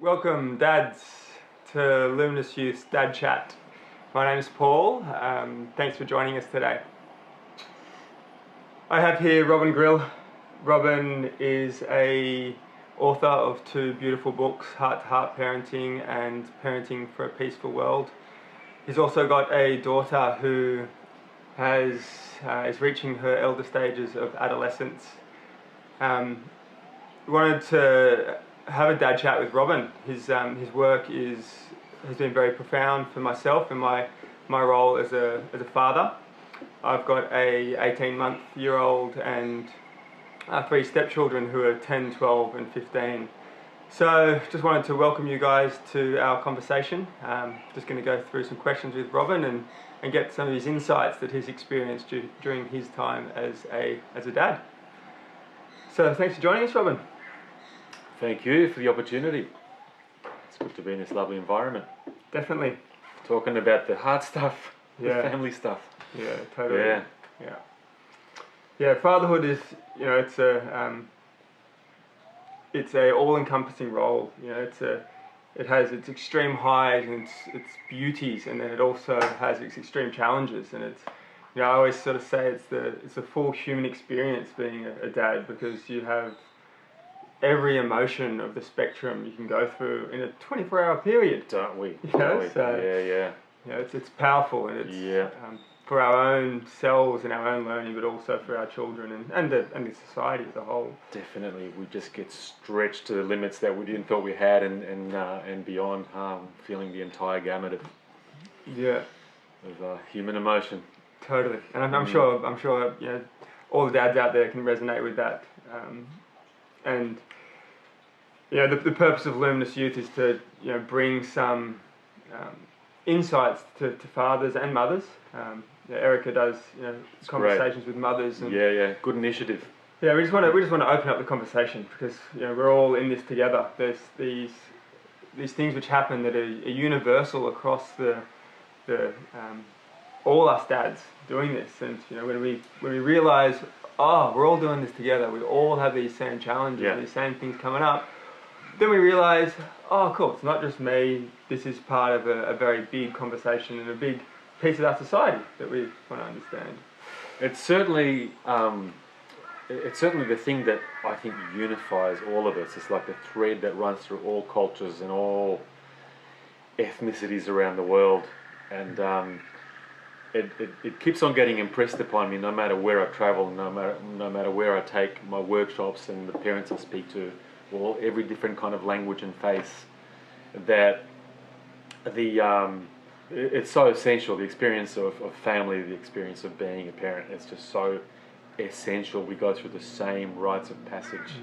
Welcome, dads, to Luminous Youth's Dad Chat. My name is Paul. Thanks for joining us today. I have here Robin Grill. Robin is a author of two beautiful books, Heart to Heart Parenting and Parenting for a Peaceful World. He's also got a daughter who is reaching her elder stages of adolescence. We wanted to have a dad chat with Robin. His work has been very profound for myself and my role as a father. I've got a 18-month-old and three stepchildren who are 10, 12 and 15. So just wanted to welcome you guys to our conversation. Just going to go through some questions with Robin and get some of his insights that he's experienced during his time as a dad. So thanks for joining us, Robin. Thank you for the opportunity. It's good to be in this lovely environment. Definitely. Talking about the hard stuff, the Yeah. family stuff. Yeah, totally. Yeah. Yeah, fatherhood is, it's a all-encompassing role. It has its extreme highs and its beauties, and then it also has its extreme challenges. And I always sort of say it's a full human experience being a dad, because you have every emotion of the spectrum you can go through in a 24-hour period. Don't we? It's powerful, and it's for our own selves and our own learning, but also for our children and the society as a whole. Definitely, we just get stretched to the limits that we didn't thought we had, and beyond. Feeling the entire gamut of human emotion. Totally, and I'm sure all the dads out there can resonate with that. And the purpose of Luminous Youth is to bring some insights to fathers and mothers. Erica does conversations with mothers. And good initiative. Yeah, we just want to open up the conversation, because we're all in this together. There's these things which happen that are universal across the all us dads doing this. And when we realise, we're all doing this together, we all have these same challenges, these same things coming up, then we realise, cool, it's not just me, this is part of a very big conversation and a big piece of our society that we want to understand. It's certainly the thing that I think unifies all of us. It's like the thread that runs through all cultures and all ethnicities around the world, and it keeps on getting impressed upon me, no matter where I travel, no matter where I take my workshops and the parents I speak to, or every different kind of language and face, that it's so essential. The experience of family, the experience of being a parent, it's just so essential. We go through the same rites of passage,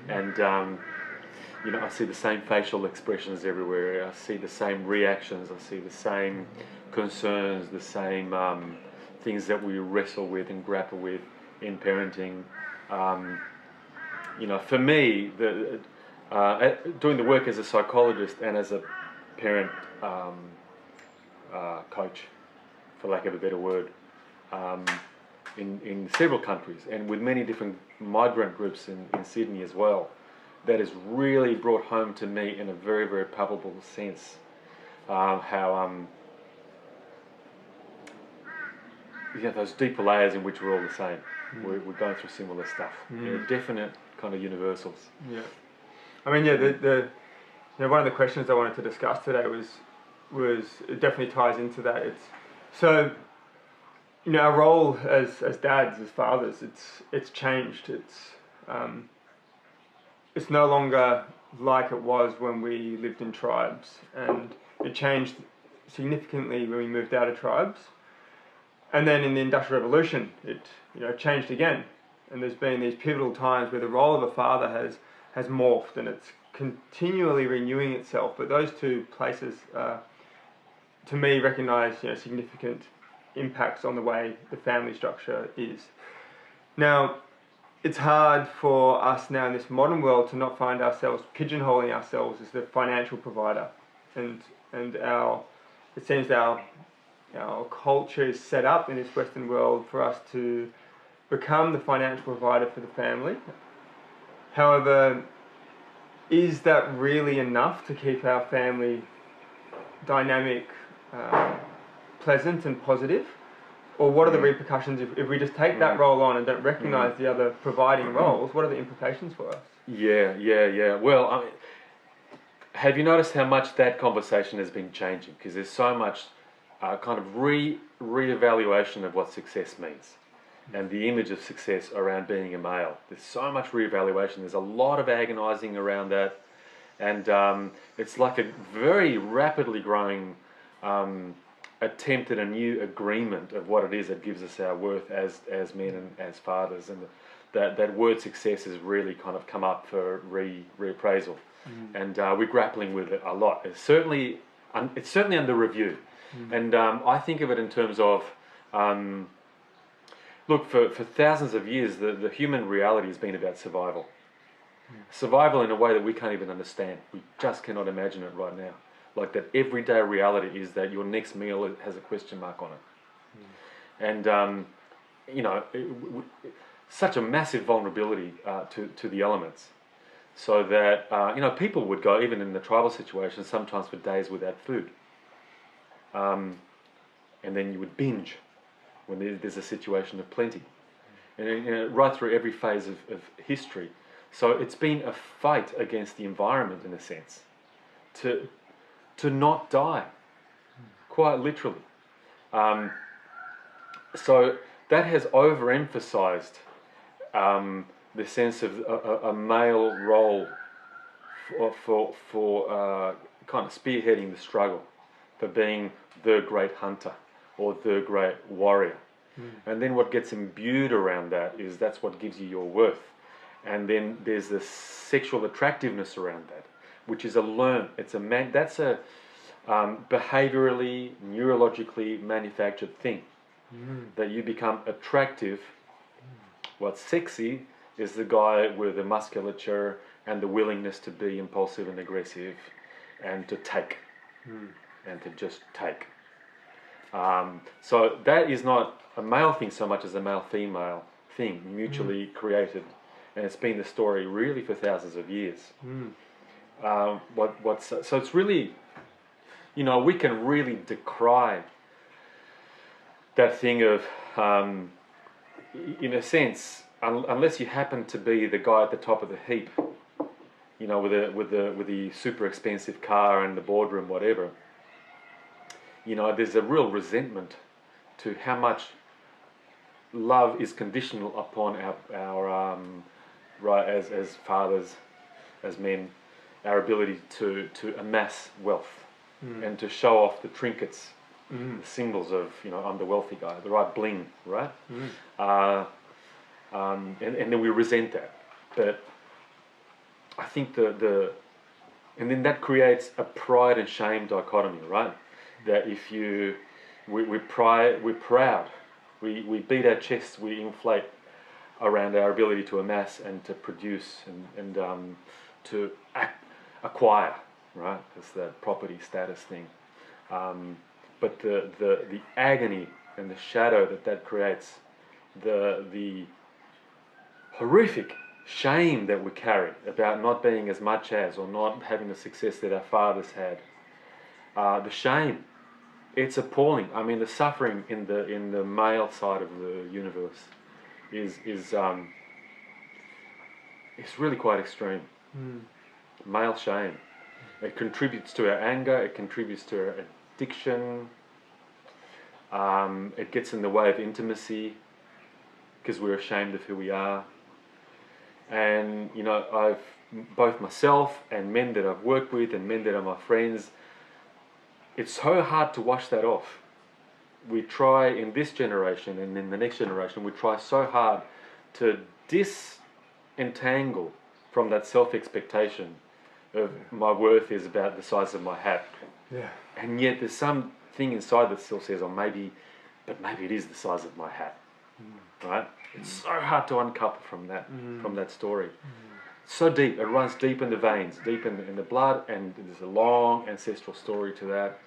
and I see the same facial expressions everywhere. I see the same reactions. I see the same concerns, the same things that we wrestle with and grapple with in parenting. For me, doing the work as a psychologist and as a parent coach, for lack of a better word, in several countries and with many different migrant groups in Sydney as well, that has really brought home to me in a very, very palpable sense how those deeper layers in which we're all the same. We're going through similar stuff. There are definite kind of universals. Yeah, I mean, one of the questions I wanted to discuss today was it definitely ties into that. It's so our role as dads, as fathers, it's changed. It's no longer like it was when we lived in tribes, and it changed significantly when we moved out of tribes. And then in the Industrial Revolution, it changed again. And there's been these pivotal times where the role of a father has morphed, and it's continually renewing itself. But those two places, to me, recognise significant impacts on the way the family structure is. Now, it's hard for us now in this modern world to not find ourselves pigeonholing ourselves as the financial provider, and it seems our culture is set up in this Western world for us to become the financial provider for the family. However, is that really enough to keep our family dynamic, pleasant and positive? Or what are the repercussions if we just take that role on and don't recognise the other providing roles? What are the implications for us? Yeah. Well, I mean, have you noticed how much that conversation has been changing? Because there's so much kind of re-evaluation of what success means and the image of success around being a male. There's so much re-evaluation. There's a lot of agonising around that. And it's like a very rapidly growing attempt at a new agreement of what it is that gives us our worth as men and as fathers. And that word success has really kind of come up for reappraisal. And we're grappling with it a lot. It's certainly under review. And I think of it in terms of, look, for thousands of years, the human reality has been about survival. Survival in a way that we can't even understand. We just cannot imagine it right now. Like that everyday reality is that your next meal has a question mark on it. And, such a massive vulnerability to the elements. So that, people would go, even in the tribal situation, sometimes for days without food. And then you would binge when there's a situation of plenty. And right through every phase of history. So it's been a fight against the environment in a sense. To not die, quite literally. So that has overemphasized the sense of a male role for kind of spearheading the struggle, for being the great hunter or the great warrior. And then what gets imbued around that is that's what gives you your worth. And then there's this sexual attractiveness around that, which is that's a behaviorally, neurologically manufactured thing. That you become attractive. What's sexy is the guy with the musculature and the willingness to be impulsive and aggressive and to take. And to just take. So that is not a male thing so much as a male-female thing, mutually created. And it's been the story really for thousands of years. So it's really, we can really decry that thing of, in a sense, unless you happen to be the guy at the top of the heap, with the super expensive car and the boardroom, whatever. There's a real resentment to how much love is conditional upon our right as fathers, as men, our ability to amass wealth and to show off the trinkets, the symbols of I'm the wealthy guy, the right bling, right? And then we resent that, but I think and then that creates a pride and shame dichotomy, right? That if we're proud, we beat our chests, we inflate around our ability to amass and to produce and to acquire, right? It's that property status thing. But the agony and the shadow that creates, the horrific shame that we carry about not being as much as or not having the success that our fathers had. The shame, it's appalling. I mean, the suffering in the male side of the universe is it's really quite extreme. Male shame. It contributes to our anger. It contributes to our addiction. It gets in the way of intimacy because we're ashamed of who we are. And I've both myself and men that I've worked with and men that are my friends. It's so hard to wash that off. We try in this generation and in the next generation, we try so hard to disentangle from that self-expectation of my worth is about the size of my hat. Yeah. And yet there's something inside that still says, maybe it is the size of my hat. Right? It's so hard to uncouple from that story. So deep, it runs deep in the veins, deep in the blood, and there's a long ancestral story to that.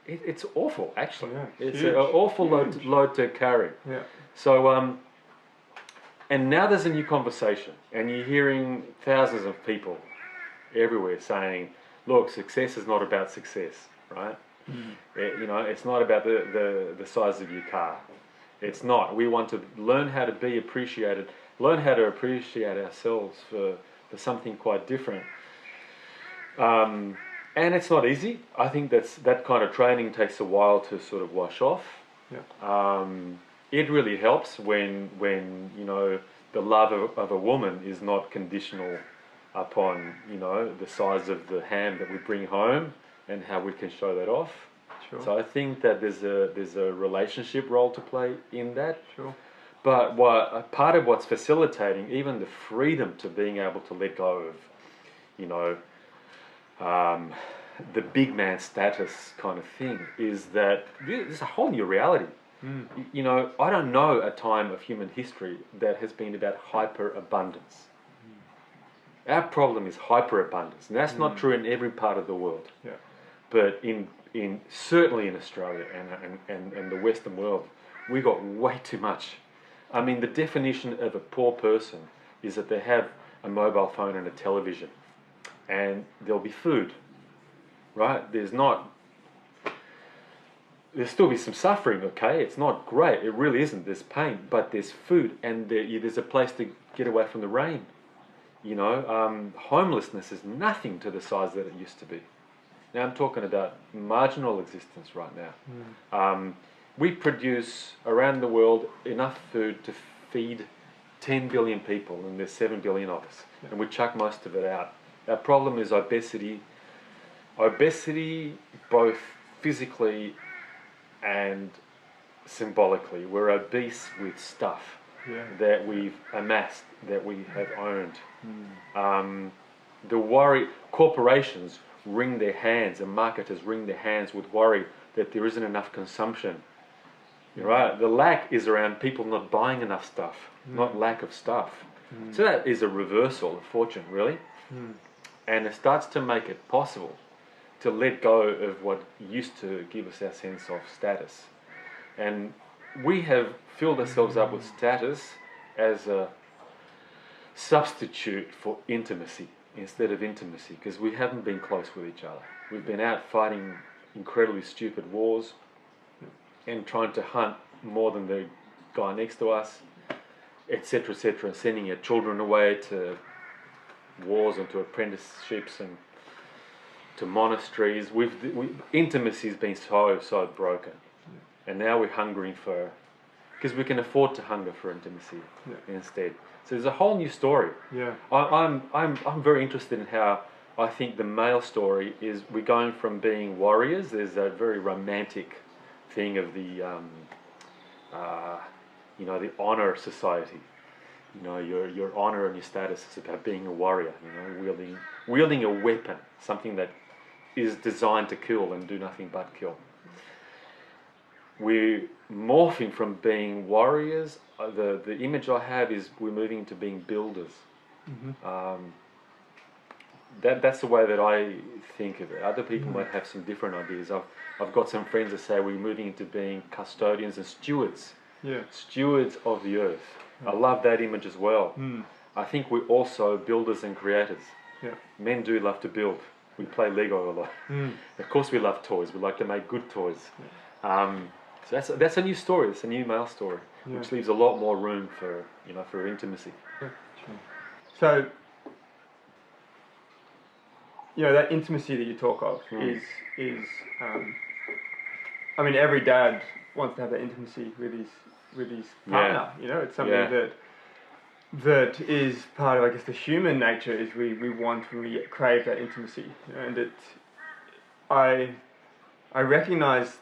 It's awful, actually. Yeah, it's an awful load to carry. Yeah. So, And now there's a new conversation, and you're hearing thousands of people everywhere saying, look, success is not about success, right? It's not about the size of your car. It's not. We want to learn how to be appreciated, learn how to appreciate ourselves for something quite different. And it's not easy. I think that kind of training takes a while to sort of wash off. Yeah. It really helps when the love of a woman is not conditional upon the size of the ham that we bring home and how we can show that off. Sure. So I think that there's a relationship role to play in that. Sure. But part of what's facilitating even the freedom to being able to let go of the big man status kind of thing is that there's a whole new reality. I don't know a time of human history that has been about hyperabundance. Our problem is hyperabundance, and that's not true in every part of the world. Yeah. But in certainly in Australia and the Western world, we got way too much. I mean, the definition of a poor person is that they have a mobile phone and a television, and there'll be food, right? There'll still be some suffering, okay? It's not great, it really isn't. There's pain, but there's food, and there's a place to get away from the rain. Homelessness is nothing to the size that it used to be. Now I'm talking about marginal existence right now. We produce around the world enough food to feed 10 billion people, and there's 7 billion of us, and we chuck most of it out. Our problem is obesity. Obesity, both physically and symbolically. We're obese with stuff that we've amassed, that we have owned. Corporations wring their hands, and marketers wring their hands with worry that there isn't enough consumption. Right? The lack is around people not buying enough stuff, not lack of stuff. So that is a reversal of fortune, really. And it starts to make it possible to let go of what used to give us our sense of status. And we have filled ourselves up with status as a substitute for intimacy instead of intimacy, because we haven't been close with each other. We've been out fighting incredibly stupid wars and trying to hunt more than the guy next to us, etc., etc., sending our children away to wars and to apprenticeships and to monasteries. Intimacy's been so broken, and now we're hungering for, because we can afford to hunger for intimacy instead. So there's a whole new story. Yeah. I'm very interested in how I think the male story is. We're going from being warriors. There's a very romantic thing of the the honor society. Your honor and your status is about being a warrior. Wielding a weapon, something that is designed to kill and do nothing but kill. We're morphing from being warriors. The image I have is we're moving into being builders. That's the way that I think of it. Other people might have some different ideas. I've got some friends that say we're moving into being custodians and stewards. Yeah. Stewards of the earth. I love that image as well. I think we're also builders and creators. Yeah. Men do love to build. We play Lego a lot. Of course we love toys. We like to make good toys. So that's a new story. It's a new male story, which leaves a lot more room for intimacy. Yeah, sure. So that intimacy that you talk of is I mean, every dad wants to have that intimacy with his partner. It's something that is part of, I guess, the human nature is we crave that intimacy, and I recognized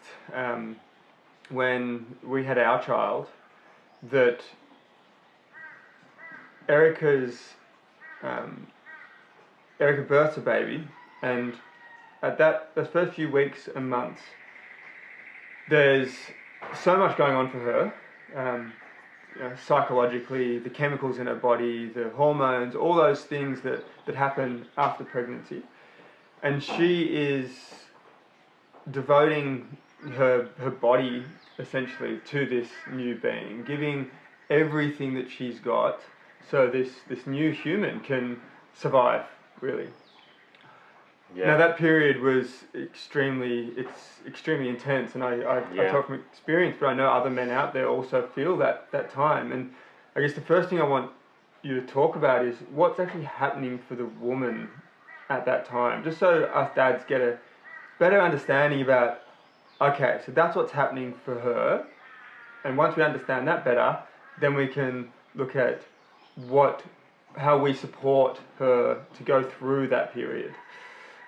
when we had our child that Erica births a baby, and at those first few weeks and months, there's so much going on for her, psychologically, the chemicals in her body, the hormones, all those things that happen after pregnancy. And she is devoting her body essentially to this new being, giving everything that she's got, so this new human can survive, really. Yeah. Now that period was extremely intense, and I talk from experience, but I know other men out there also feel that time. And I guess the first thing I want you to talk about is what's actually happening for the woman at that time, just so us dads get a better understanding about, okay, so that's what's happening for her, and once we understand that better, then we can look at how we support her to go through that period.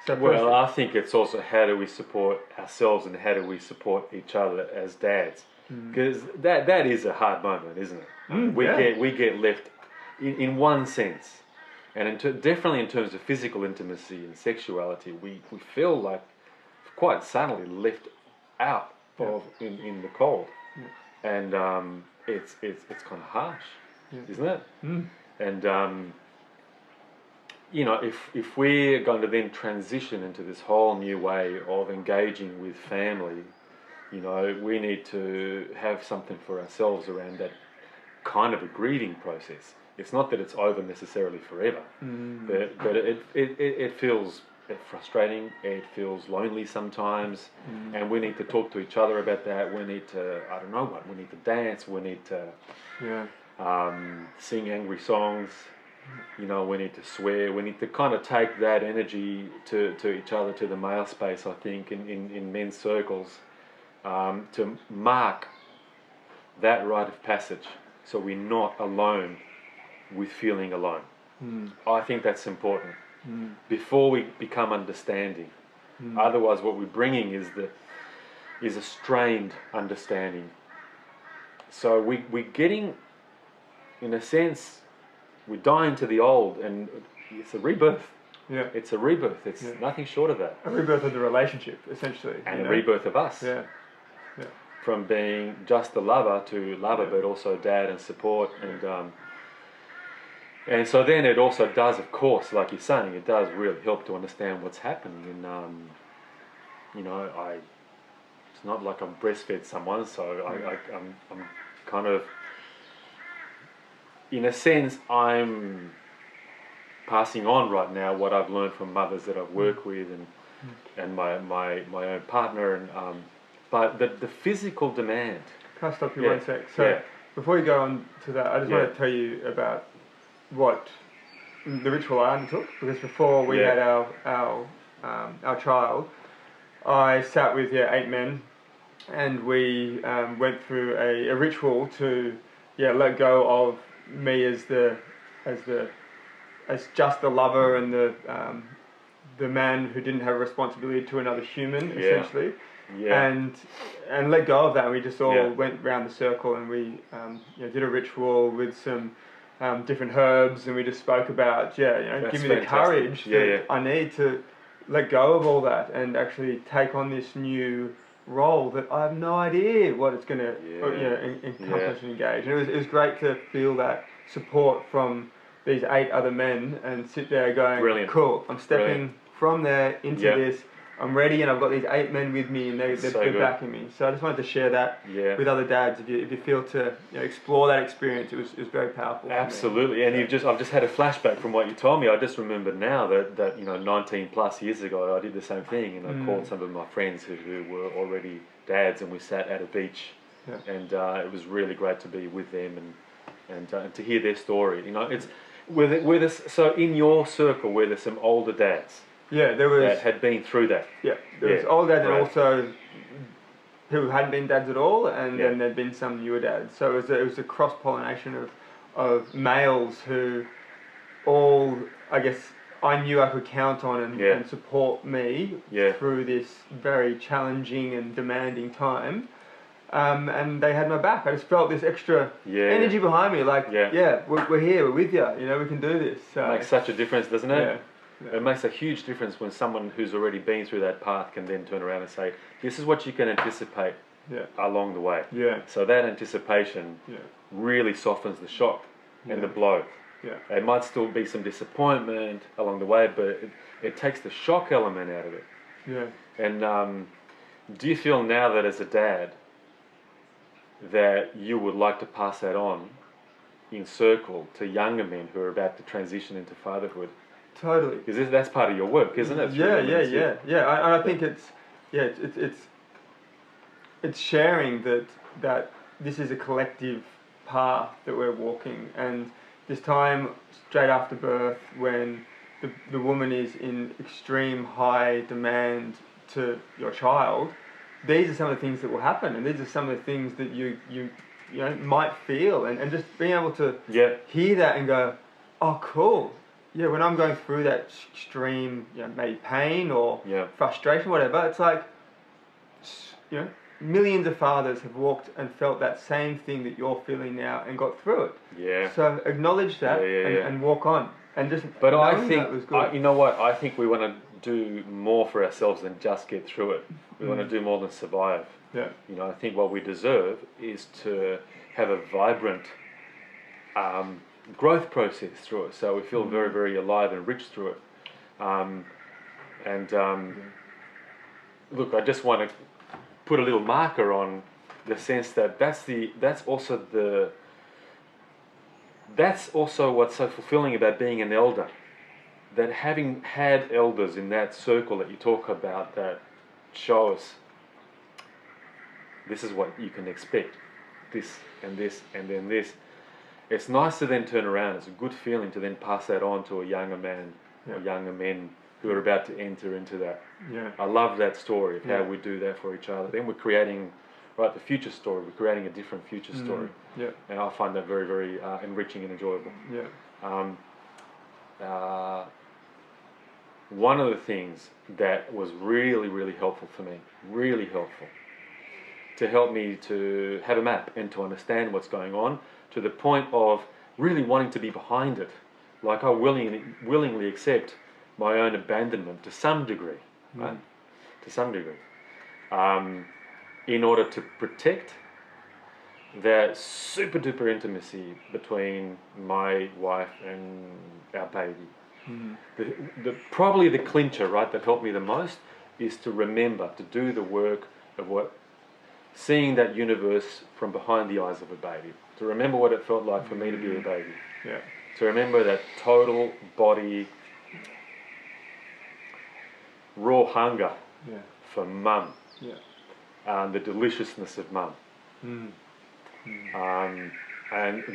So well, I think it's also how do we support ourselves and how do we support each other as dads, because that is a hard moment, isn't it? We get left in one sense, and definitely in terms of physical intimacy and sexuality, we feel like quite suddenly left out in the cold, and it's kind of harsh, isn't it? And you know, if we're going to then transition into this whole new way of engaging with family, you know, we need to have something for ourselves around that kind of a grieving process. It's not that it's over necessarily forever, but it feels frustrating, it feels lonely sometimes, and we need to talk to each other about that. We need to, I don't know what, we need to dance, we need to sing angry songs, you know, we need to swear, we need to kind of take that energy to each other, to the male space, I think, in men's circles, to mark that rite of passage so we're not alone with feeling alone. I think that's important before we become understanding. Otherwise what we're bringing is a strained understanding. So we're getting, in a sense, we die into the old, and it's a rebirth. Yeah. It's a rebirth. It's nothing short of that. A rebirth of the relationship, essentially. And a rebirth of us. Yeah. Yeah. From being just the lover to lover, but also dad and support. And so then it also does, of course, like you're saying, it does really help to understand what's happening. And, you know, it's not like I'm breastfed someone, so I'm kind of, in a sense, I'm passing on right now what I've learned from mothers that I've worked with and my own partner. And but the physical demand. Can I stop you 1 sec? So before you go on to that, I just want to tell you about what the ritual I undertook, because before we had our child, I sat with 8 men, and we went through a ritual to let go of me as just the lover and the man who didn't have a responsibility to another human, essentially, and let go of that. And we just all went round the circle, and we did a ritual with some different herbs, and we just spoke about give me the courage that I need to let go of all that and actually take on this new role that I have no idea what it's going to encompass and engage. And it was great to feel that support from these 8 other men and sit there going, Brilliant. Cool, I'm stepping from there into this, I'm ready, and I've got these 8 men with me, and they're backing me. So I just wanted to share that with other dads. If you feel to explore that experience, it was very powerful. Absolutely, and I've just had a flashback from what you told me. I just remembered now that 19 plus years ago I did the same thing, and I called some of my friends who were already dads, and we sat at a beach, and it was really great to be with them and to hear their story. It's so in your circle were there some older dads? Yeah, there was that had been through that. Yeah, there was older dads and also who hadn't been dads at all, and then there'd been some newer dads. So it was a cross pollination of males who all, I guess, I knew I could count on and support me through this very challenging and demanding time. And they had my back. I just felt this extra energy behind me, like, we're here, we're with you, we can do this. It makes such a difference, doesn't it? Yeah. It makes a huge difference when someone who's already been through that path can then turn around and say, this is what you can anticipate along the way. Yeah. So that anticipation really softens the shock and the blow. Yeah. There might still be some disappointment along the way, but it takes the shock element out of it. Yeah. And do you feel now that as a dad that you would like to pass that on in circle to younger men who are about to transition into fatherhood. Totally. Because that's part of your work, isn't it? I think it's sharing that this is a collective path that we're walking, and this time straight after birth, when the woman is in extreme high demand to your child, these are some of the things that will happen, and these are some of the things that you might feel, and just being able to hear that and go, oh, cool. Yeah, when I'm going through that extreme, maybe pain or frustration, whatever, it's like, millions of fathers have walked and felt that same thing that you're feeling now and got through it. Yeah. So acknowledge that and walk on, and just. But I think that was good. you know what? I think we want to do more for ourselves than just get through it. We want to do more than survive. Yeah. I think what we deserve is to have a vibrant growth process through it, so we feel very, very alive and rich through it. Look, I just want to put a little marker on the sense that that's also what's so fulfilling about being an elder. That having had elders in that circle that you talk about that show us this is what you can expect, this and this and then this. It's nice to then turn around. It's a good feeling to then pass that on to a younger man or younger men who are about to enter into that. Yeah. I love that story of how we do that for each other. Then we're creating, the future story. We're creating a different future story. Yeah. And I find that very, very enriching and enjoyable. Yeah. One of the things that was really, really helpful for me, really helpful, to help me to have a map and to understand what's going on, to the point of really wanting to be behind it. Like I willingly accept my own abandonment to some degree, right? To some degree. In order to protect that super duper intimacy between my wife and our baby. Probably the clincher, right, that helped me the most is to remember to do the work of seeing that universe from behind the eyes of a baby. To remember what it felt like for me to be a baby. Yeah. To remember that total body raw hunger for mum. Yeah. The deliciousness of mum. And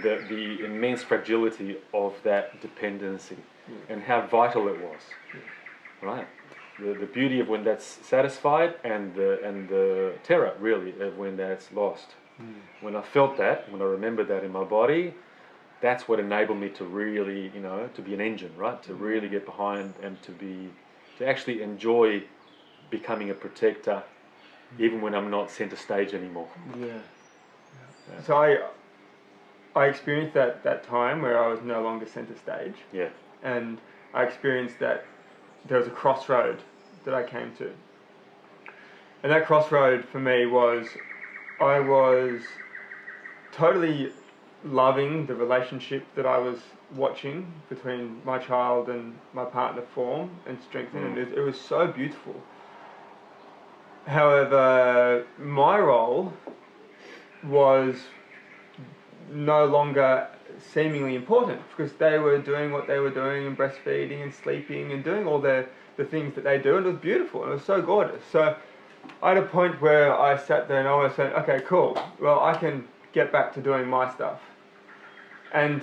the immense fragility of that dependency and how vital it was. Right? The beauty of when that's satisfied and the terror really of when that's lost. When I felt that, when I remembered that in my body, that's what enabled me to really, to be an engine, right? To really get behind and to actually enjoy becoming a protector, even when I'm not center stage anymore. Yeah. So I experienced that time where I was no longer center stage. Yeah. And I experienced that there was a crossroad that I came to. And that crossroad for me was, I was totally loving the relationship that I was watching between my child and my partner form and strengthen, and it was so beautiful. However, my role was no longer seemingly important because they were doing what they were doing and breastfeeding and sleeping and doing all the things that they do, and it was beautiful and it was so gorgeous. So I had a point where I sat there and I almost went, okay, cool, well, I can get back to doing my stuff. And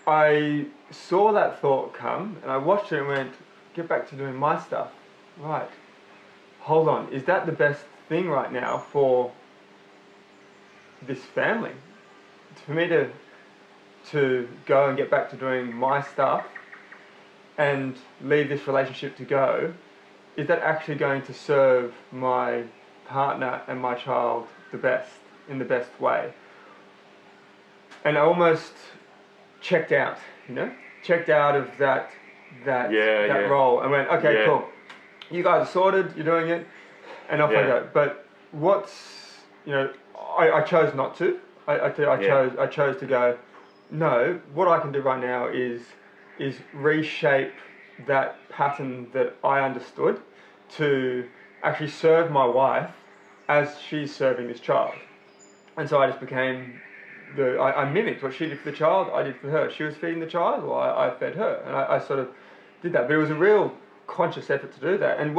I saw that thought come and I watched it and went, get back to doing my stuff. Right, hold on, is that the best thing right now for this family? For me to go and get back to doing my stuff and leave this relationship to go, is that actually going to serve my partner and my child in the best way? And I almost checked out, checked out of that role and went, okay, cool, you guys are sorted, you're doing it, and off I go. But I chose not to. I chose to go, no, what I can do right now is reshape that pattern that I understood to actually serve my wife as she's serving this child. And so I just became I mimicked what she did for the child, I did for her. She was feeding the child, well, I fed her. And I sort of did that. But it was a real conscious effort to do that. And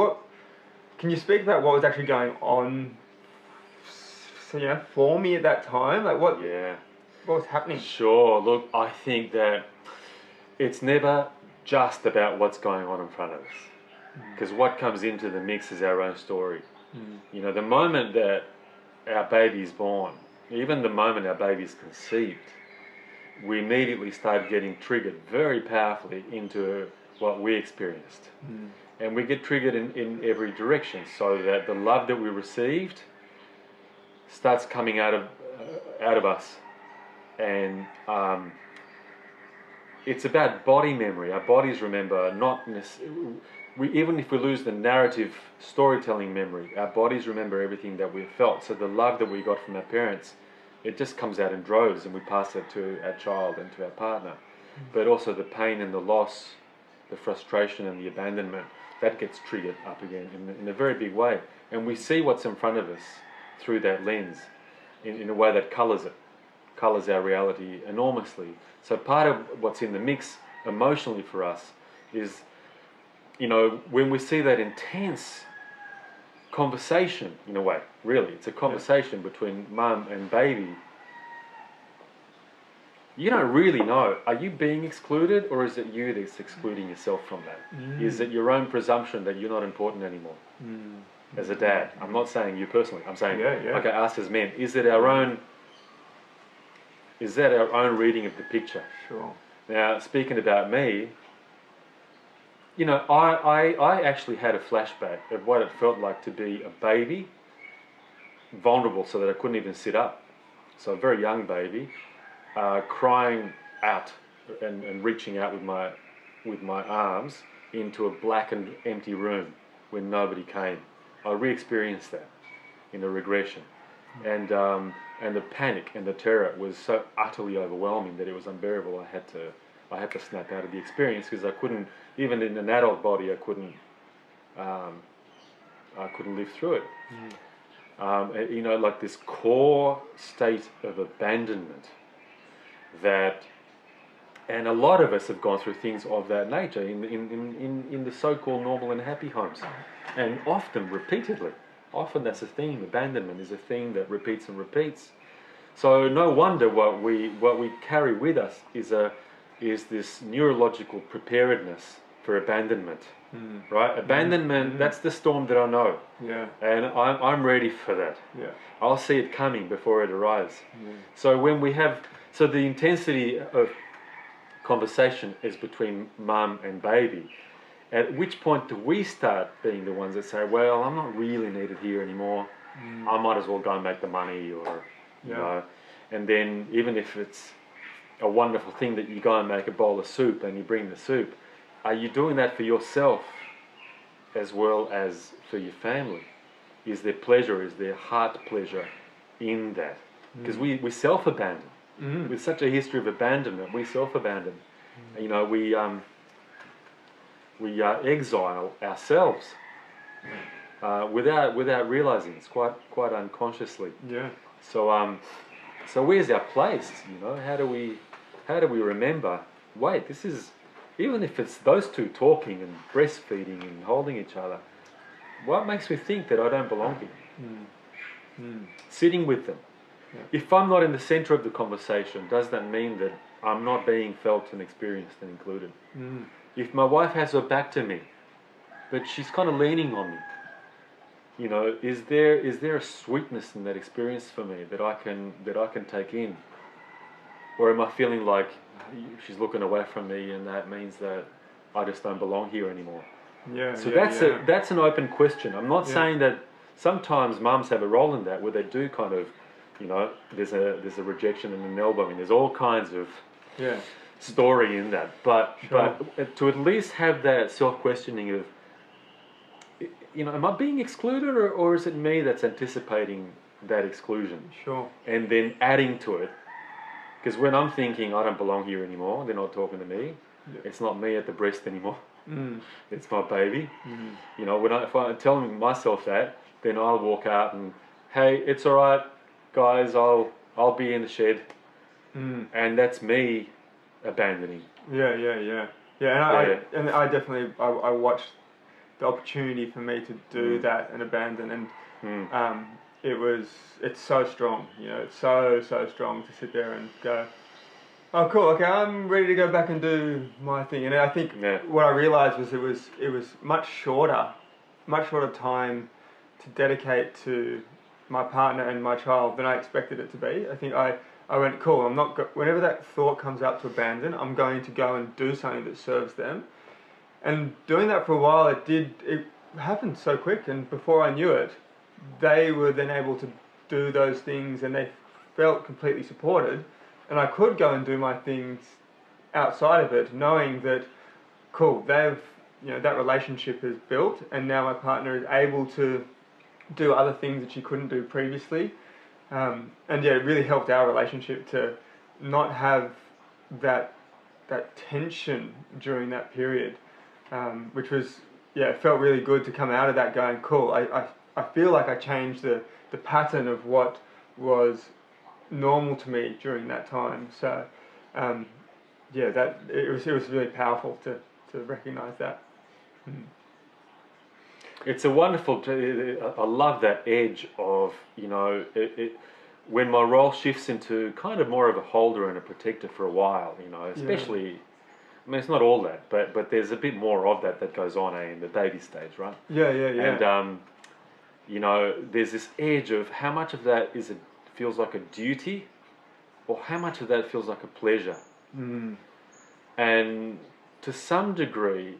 can you speak about what was actually going on, for me at that time? Like what was happening? Sure. Look, I think that it's never just about what's going on in front of us. Because what comes into the mix is our own story. The moment that our baby is born, even the moment our baby is conceived, we immediately start getting triggered very powerfully into what we experienced. And we get triggered in every direction, so that the love that we received starts coming out of us. And it's about body memory. Our bodies remember, not necessarily. Even if we lose the narrative storytelling memory, our bodies remember everything that we've felt. So the love that we got from our parents, it just comes out in droves, and we pass it to our child and to our partner. But also the pain and the loss, the frustration and the abandonment, that gets triggered up again in a very big way. And we see what's in front of us through that lens in a way that colours our reality enormously. So part of what's in the mix emotionally for us is, when we see that intense conversation, in a way, really, it's a conversation between mum and baby, you don't really know, are you being excluded, or is it you that's excluding yourself from that? Is it your own presumption that you're not important anymore? As a dad, I'm not saying you personally, I'm saying, okay, us as men, is that our own reading of the picture? Sure. Now, speaking about me, I actually had a flashback of what it felt like to be a baby, vulnerable so that I couldn't even sit up. So a very young baby, crying out and reaching out with my arms into a black and empty room when nobody came. I re-experienced that in a regression. And the panic and the terror was so utterly overwhelming that it was unbearable. I had to snap out of the experience, because I couldn't, even in an adult body, I couldn't live through it. Like this core state of abandonment and a lot of us have gone through things of that nature in the so-called normal and happy homes, and often repeatedly. Often that's a theme. Abandonment is a theme that repeats and repeats. So no wonder what we carry with us is this neurological preparedness for abandonment, right? Abandonment, that's the storm that I know. Yeah. And I'm ready for that. Yeah. I'll see it coming before it arrives. So so the intensity of conversation is between mum and baby. At which point do we start being the ones that say, well, I'm not really needed here anymore. I might as well go and make the money, or, and then even if it's a wonderful thing that you go and make a bowl of soup and you bring the soup, are you doing that for yourself as well as for your family? Is there pleasure, is there heart pleasure in that? Because we self-abandon. With such a history of abandonment, we self-abandon. We exile ourselves without realizing. It's quite unconsciously. Yeah. So where's our place? How do we remember? Wait, this is, even if it's those two talking and breastfeeding and holding each other, what makes me think that I don't belong here? Sitting with them. Yeah. If I'm not in the center of the conversation, does that mean that I'm not being felt and experienced and included? If my wife has her back to me, but she's kind of leaning on me, is there a sweetness in that experience for me that I can take in, or am I feeling like she's looking away from me, and that means that I just don't belong here anymore? Yeah. So that's an open question. I'm not saying that sometimes mums have a role in that, where they do kind of, there's a rejection and an elbowing. There's all kinds of story in that, but to at least have that self-questioning of, am I being excluded, or is it me that's anticipating that exclusion? Sure. And then adding to it, because when I'm thinking I don't belong here anymore, they're not talking to me. It's not me at the breast anymore. It's my baby. If I'm telling myself that, then I'll walk out and, hey, it's all right, guys. I'll be in the shed. and that's me abandoning. Yeah, yeah, yeah, yeah. And I definitely I watched the opportunity for me to do that and abandon, and it's so strong. You know, it's so strong to sit there and go, oh, cool. Okay, I'm ready to go back and do my thing. And I think what I realised was it was much shorter time to dedicate to my partner and my child than I expected it to be. I think I went, cool. I'm not whenever that thought comes up to abandon, I'm going to go and do something that serves them. And doing that for a while, it happened so quick. And before I knew it, they were then able to do those things, and they felt completely supported. And I could go and do my things outside of it, knowing that, cool, that relationship is built, and now my partner is able to do other things that she couldn't do previously. And yeah, it really helped our relationship to not have that tension during that period, which was, it felt really good to come out of that going, cool, I feel like I changed the pattern of what was normal to me during that time. So that it was really powerful to recognize that. It's a wonderful. I love that edge of, when my role shifts into kind of more of a holder and a protector for a while. Especially. I mean, it's not all that, but there's a bit more of that goes on in the baby stage, right? Yeah. And there's this edge of how much of that feels like a duty, or how much of that feels like a pleasure. And to some degree,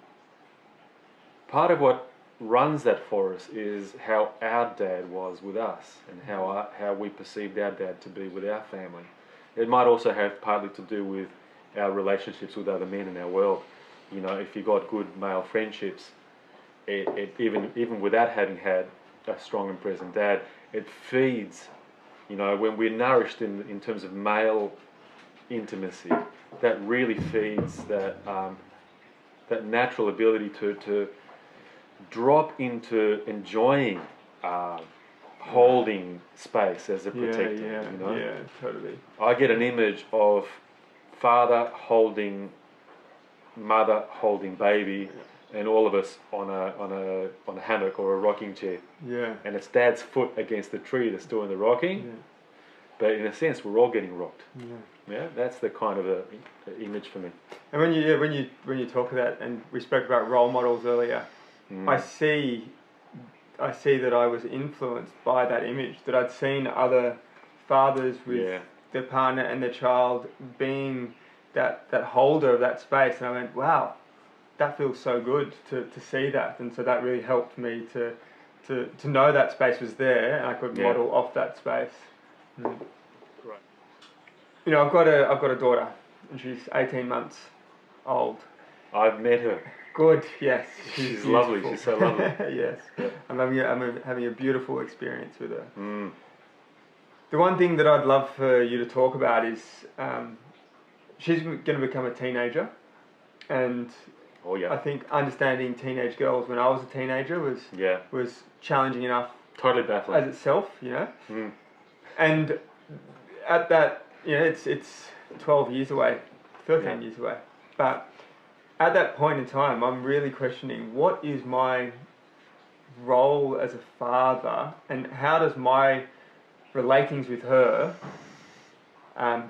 part of what runs that for us is how our dad was with us, and how we perceived our dad to be with our family. It might also have partly to do with our relationships with other men in our world. If you got good male friendships, it even without having had a strong and present dad, it feeds. When we're nourished in terms of male intimacy, that really feeds that natural ability to drop into enjoying holding space as a protector. Yeah, totally. I get an image of father holding mother holding baby, and all of us on a hammock or a rocking chair. Yeah. And it's dad's foot against the tree that's doing the rocking. Yeah. But in a sense, we're all getting rocked. Yeah. Yeah, that's the kind of a image for me. And when you talk of that, and we spoke about role models earlier, I see that I was influenced by that image, that I'd seen other fathers with their partner and their child being that holder of that space, and I went, wow, that feels so good to see that. And so that really helped me to know that space was there, and I could model off that space. Right. I've got a daughter, and she's 18 months old. I've met her. Good, yes. She's lovely. She's so lovely. Yes. I'm having a beautiful experience with her. The one thing that I'd love for you to talk about is she's going to become a teenager, and I think understanding teenage girls when I was a teenager was challenging enough. Totally baffling. As itself, And at that, it's 12 years away, 13 years away. But at that point in time, I'm really questioning, what is my role as a father, and how does my relatings with her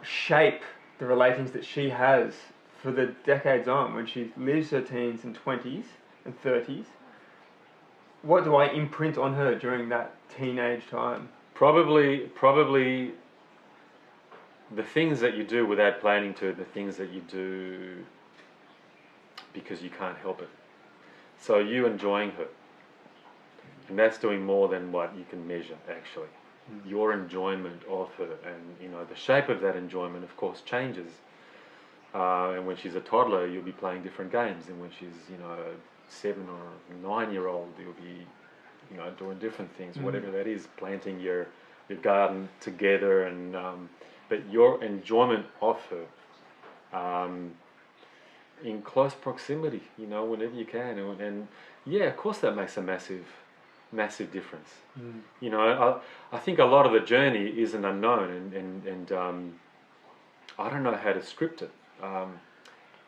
shape the relatings that she has for the decades on, when she lives her teens and 20s and 30s. What do I imprint on her during that teenage time? Probably the things that you do without planning to, the things that you do because you can't help it. So you enjoying her, and that's doing more than what you can measure, actually. Your enjoyment of her, and the shape of that enjoyment, of course, changes. And when she's a toddler, you'll be playing different games, and when she's a 7 or 9-year-old, you'll be doing different things, whatever that is, planting your garden together, and but your enjoyment of her in close proximity, whenever you can, and of course that makes a massive difference. I think a lot of the journey is an unknown, and I don't know how to script it.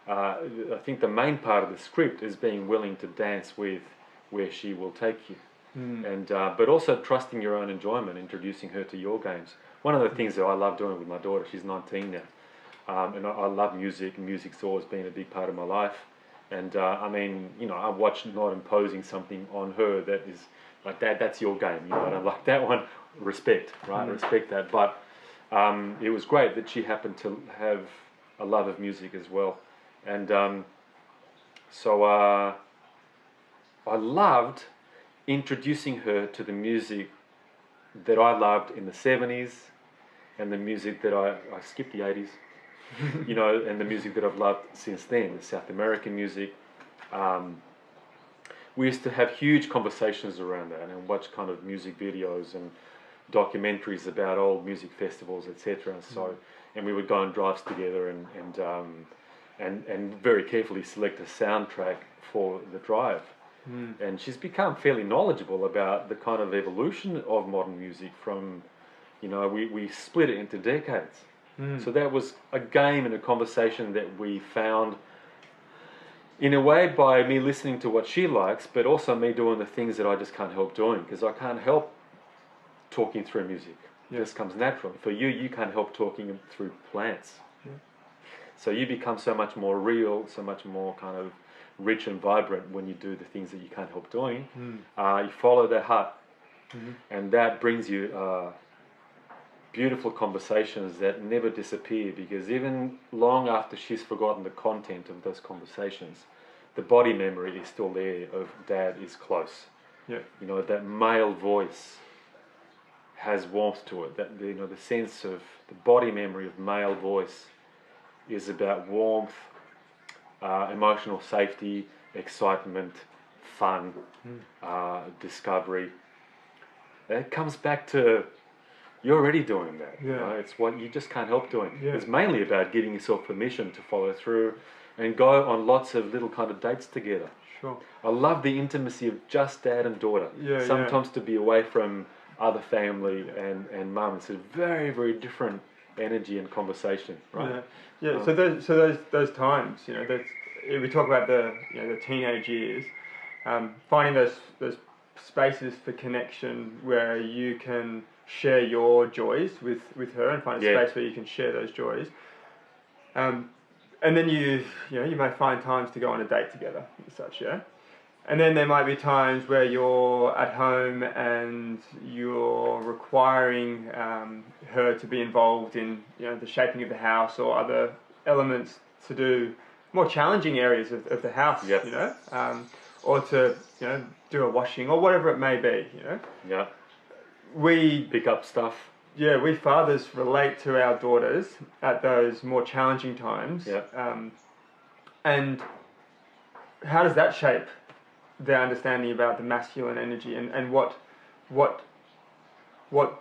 I think the main part of the script is being willing to dance with where she will take you, and but also trusting your own enjoyment, introducing her to your games. One of the things that I love doing with my daughter, she's 19 now, and I love music, and music's always been a big part of my life. And I mean, you know, I watch not imposing something on her that is like, Dad, that's your game, you know, and I'm like, that one, respect, right? Respect that. But it was great that she happened to have a love of music as well. And so I loved introducing her to the music that I loved in the 70s, and the music that I skipped the 80s, you know, and the music that I've loved since then, the South American music. We used to have huge conversations around that and watch kind of music videos and documentaries about old music festivals, etc. So, and we would go on drives together and very carefully select a soundtrack for the drive. And she's become fairly knowledgeable about the kind of evolution of modern music from, you know, we split it into decades. So that was a game and a conversation that we found in a way by me listening to what she likes, but also me doing the things that I just can't help doing, because I can't help talking through music. It just comes natural. For you, you can't help talking through plants. So you become so much more real, so much more kind of rich and vibrant when you do the things that you can't help doing. You follow that heart, and that brings you beautiful conversations that never disappear, because even long after she's forgotten the content of those conversations, the body memory is still there of Dad is close. You know, that male voice has warmth to it. That, you know, the sense of the body memory of male voice is about warmth, emotional safety, excitement, fun, discovery. It comes back to, you're already doing that. You know? It's what you just can't help doing. It's mainly about giving yourself permission to follow through and go on lots of little kind of dates together. I love the intimacy of just Dad and daughter. Sometimes to be away from other family and mum, it's a very, very different energy and conversation, right? So those times, you know, we talk about the teenage years, finding those spaces for connection where you can share your joys with her and find a space where you can share those joys. And then you may find times to go on a date together and such, And then there might be times where you're at home and you're requiring her to be involved in, you know, the shaping of the house or other elements to do more challenging areas of the house, you know, or to, you know, do a washing or whatever it may be, you know. We pick up stuff. We fathers relate to our daughters at those more challenging times. And how does that shape their understanding about the masculine energy and what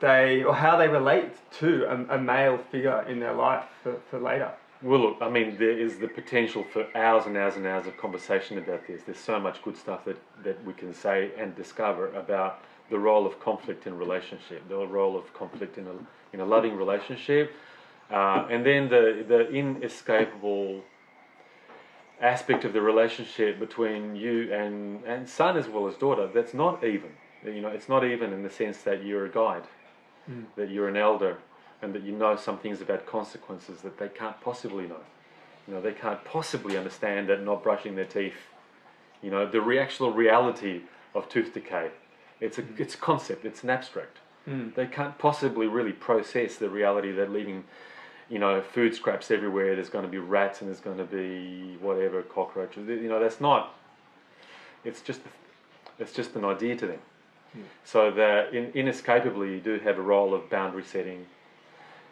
they, or how they relate to a male figure in their life for later? Well, look, I mean, there is the potential for hours and hours and hours of conversation about this. There's so much good stuff that we can say and discover about the role of conflict in relationship, the role of conflict in a loving relationship, and then the inescapable aspect of the relationship between you and son as well as daughter. That's not even. You know, it's not even in the sense that you're a guide, that you're an elder, and that you know some things about consequences that they can't possibly know. You know, they can't possibly understand that not brushing their teeth, you know, the actual reality of tooth decay. It's a concept, it's an abstract. They can't possibly really process the reality that leaving, you know, food scraps everywhere, there's going to be rats and there's going to be whatever, cockroaches. You know, that's not, it's just an idea to them. So that inescapably you do have a role of boundary setting.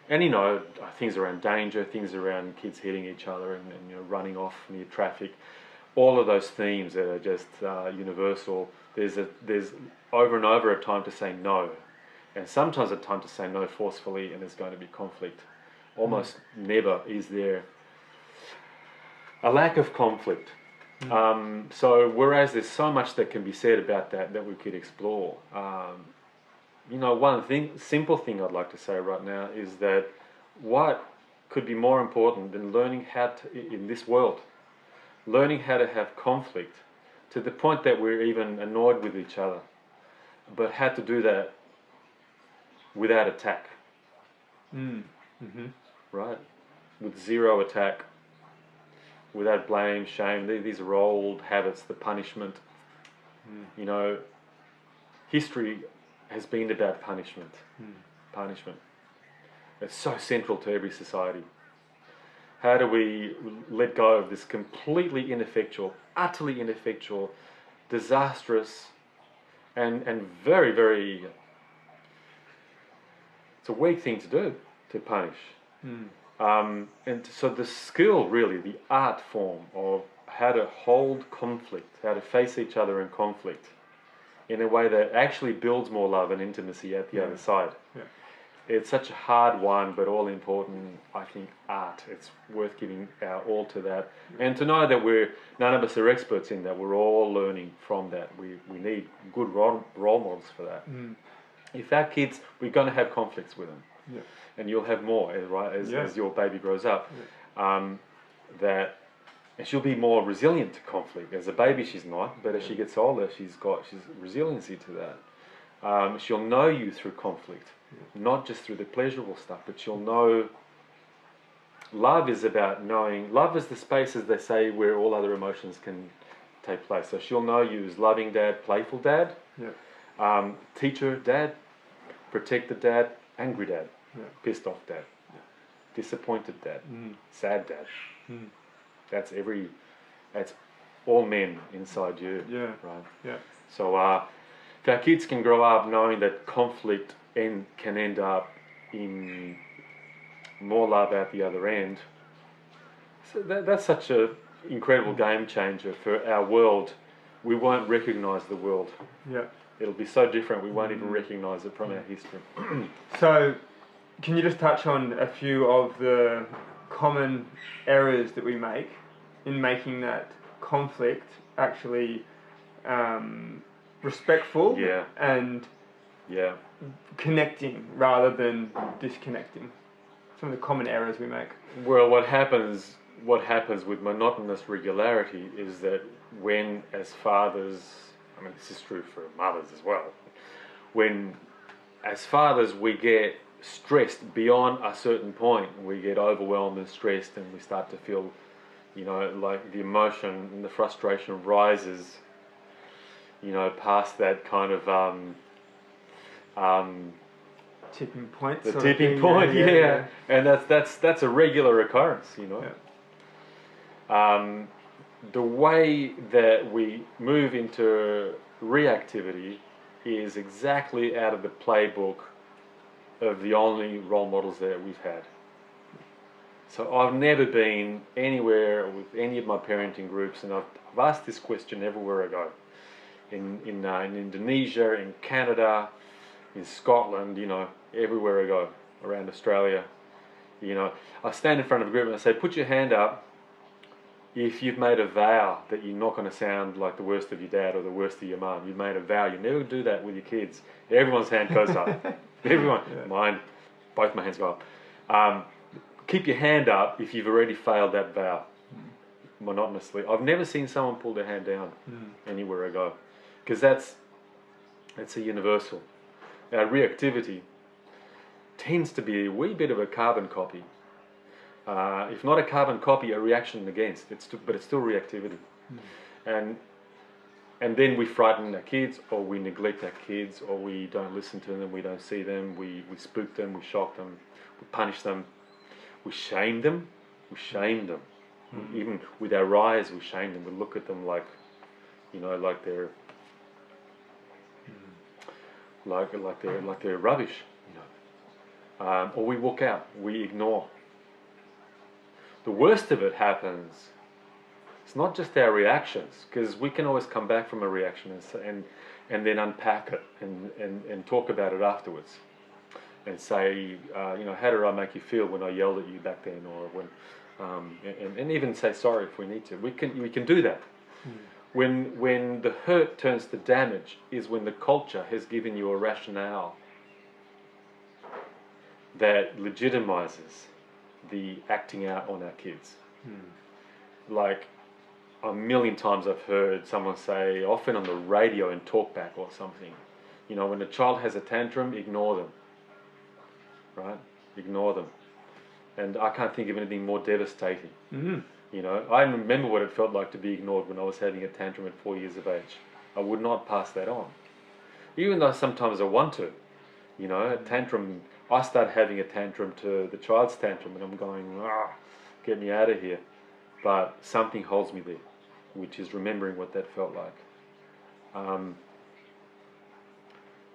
And, you know, things around danger, things around kids hitting each other and you know, running off near traffic. All of those themes that are just universal. There's over and over a time to say no. And sometimes a time to say no forcefully, and there's going to be conflict. Almost never is there a lack of conflict. So whereas there's so much that can be said about that we could explore, you know, one simple thing I'd like to say right now is that what could be more important than learning how to, in this world, learning how to have conflict to the point that we're even annoyed with each other, but how to do that without attack, right? With zero attack, without blame, shame. These are old habits, the punishment. You know, history has been about punishment. Punishment. It's so central to every society. How do we let go of this completely ineffectual, utterly ineffectual, disastrous, and very, very, it's a weak thing to do, to punish. And so the skill, really, the art form of how to hold conflict, how to face each other in conflict in a way that actually builds more love and intimacy at the other side. It's such a hard one, but all important, I think, art. It's worth giving our all to that. And to know that none of us are experts in that. We're all learning from that. We need good role models for that. If our kids, we're going to have conflicts with them. And you'll have more, right, as your baby grows up. And she'll be more resilient to conflict. As a baby, she's not, but as she gets older, she's resiliency to that. She'll know you through conflict, not just through the pleasurable stuff, but she'll know. Love is about knowing. Love is the space, as they say, where all other emotions can take place. So she'll know you as loving dad, playful dad, teacher dad, protected dad, angry dad, pissed off dad, disappointed dad, sad dad. That's all men inside you, right? So if our kids can grow up knowing that conflict can end up in more love out the other end, so that's such an incredible game changer for our world. We won't recognise the world. It'll be so different we won't even recognise it from our history. So, can you just touch on a few of the common errors that we make in making that conflict actually respectful and connecting rather than disconnecting? Some of the common errors we make. Well, what happens with monotonous regularity is that when, as fathers, I mean, this is true for mothers as well, when, as fathers, we get stressed beyond a certain point, we get overwhelmed and stressed, and we start to feel, like the emotion and the frustration rises, past that kind of tipping point. The tipping point, and that's a regular occurrence, The way that we move into reactivity is exactly out of the playbook of the only role models that we've had. So I've never been anywhere with any of my parenting groups, and I've asked this question everywhere I go. In Indonesia, in Canada, in Scotland, everywhere I go, around Australia, I stand in front of a group and I say, put your hand up if you've made a vow that you're not going to sound like the worst of your dad or the worst of your mum. You've made a vow. You never do that with your kids. Everyone's hand goes up. Everyone. Mine, both my hands go up. Keep your hand up if you've already failed that vow monotonously. I've never seen someone pull their hand down anywhere I go, because that's a universal. Our reactivity tends to be a wee bit of a carbon copy. If not a carbon copy, a reaction against. But it's still reactivity. And then we frighten our kids, or we neglect our kids, or we don't listen to them, we don't see them, we spook them, we shock them, we punish them, we shame them. Even with our eyes, we shame them. We look at them like they're like they're rubbish, or we walk out, we ignore. The worst of it happens. It's not just our reactions, because we can always come back from a reaction and then unpack it and talk about it afterwards, and say, how did I make you feel when I yelled at you back then, or when, and even say sorry if we need to. We can do that. When the hurt turns to damage is when the culture has given you a rationale that legitimizes the acting out on our kids. Like, a million times I've heard someone say, often on the radio in talkback or something, you know, when a child has a tantrum, ignore them. Right? Ignore them. And I can't think of anything more devastating. You know, I remember what it felt like to be ignored when I was having a tantrum at 4 years of age. I would not pass that on. Even though sometimes I want to. You know, a tantrum, I start having a tantrum to the child's tantrum and I'm going, get me out of here. But something holds me there, which is remembering what that felt like.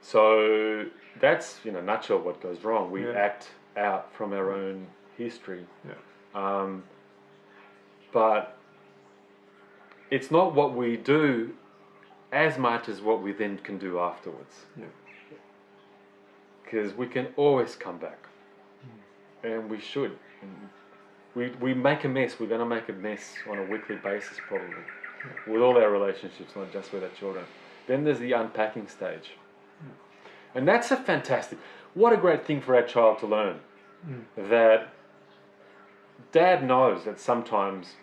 So that's, in a nutshell, what goes wrong. We act out from our own history. But it's not what we do as much as what we then can do afterwards. Because we can always come back. And we should. We make a mess. We're going to make a mess on a weekly basis probably. With all our relationships, not just with our children. Then there's the unpacking stage. And that's a fantastic, what a great thing for our child to learn. That Dad knows that sometimes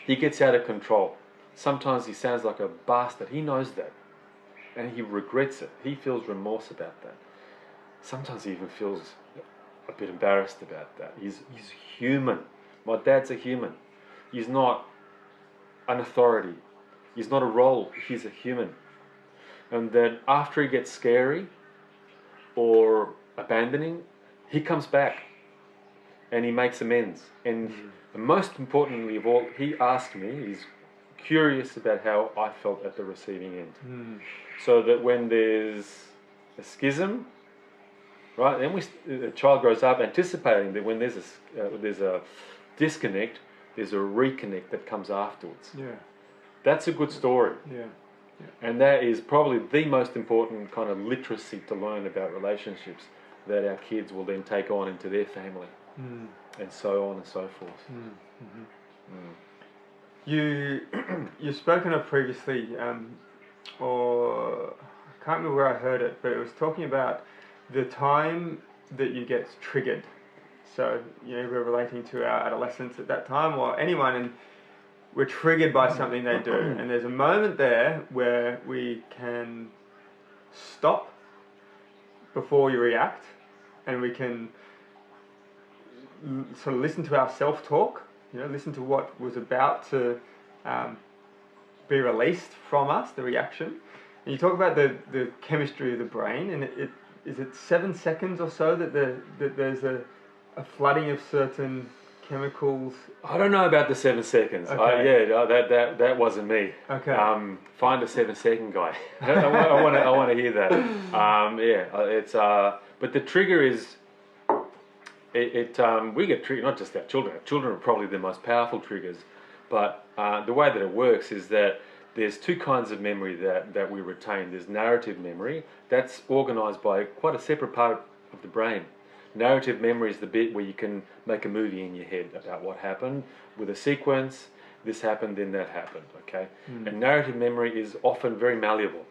he gets out of control. Sometimes he sounds like a bastard. He knows that. And he regrets it. He feels remorse about that. Sometimes he even feels a bit embarrassed about that. He's human. My dad's a human. He's not an authority. He's not a role. He's a human. And that after he gets scary or abandoning, he comes back and he makes amends. And most importantly of all, he asked me, he's curious about how I felt at the receiving end. So that when there's a schism, right, then the child grows up anticipating that when there's a disconnect, there's a reconnect that comes afterwards. That's a good story. And that is probably the most important kind of literacy to learn about relationships that our kids will then take on into their family. And so on and so forth. You've spoken of previously, or I can't remember where I heard it, but it was talking about the time that you get triggered. So, you know, we're relating to our adolescents at that time, or anyone, and we're triggered by something they do. And there's a moment there where we can stop before we react, and we can sort of listen to our self-talk, you know, listen to what was about to be released from us, the reaction. And you talk about the chemistry of the brain, and is it 7 seconds or so that there's a flooding of certain chemicals? I don't know about the 7 seconds. That wasn't me. Find a 7 second guy. I want to hear that. It's but the trigger is we get triggered, not just our children. Our children are probably the most powerful triggers, but the way that it works is that there's two kinds of memory that we retain. There's narrative memory. That's organised by quite a separate part of the brain. Narrative memory is the bit where you can make a movie in your head about what happened with a sequence. This happened, then that happened. Okay, and narrative memory is often very malleable,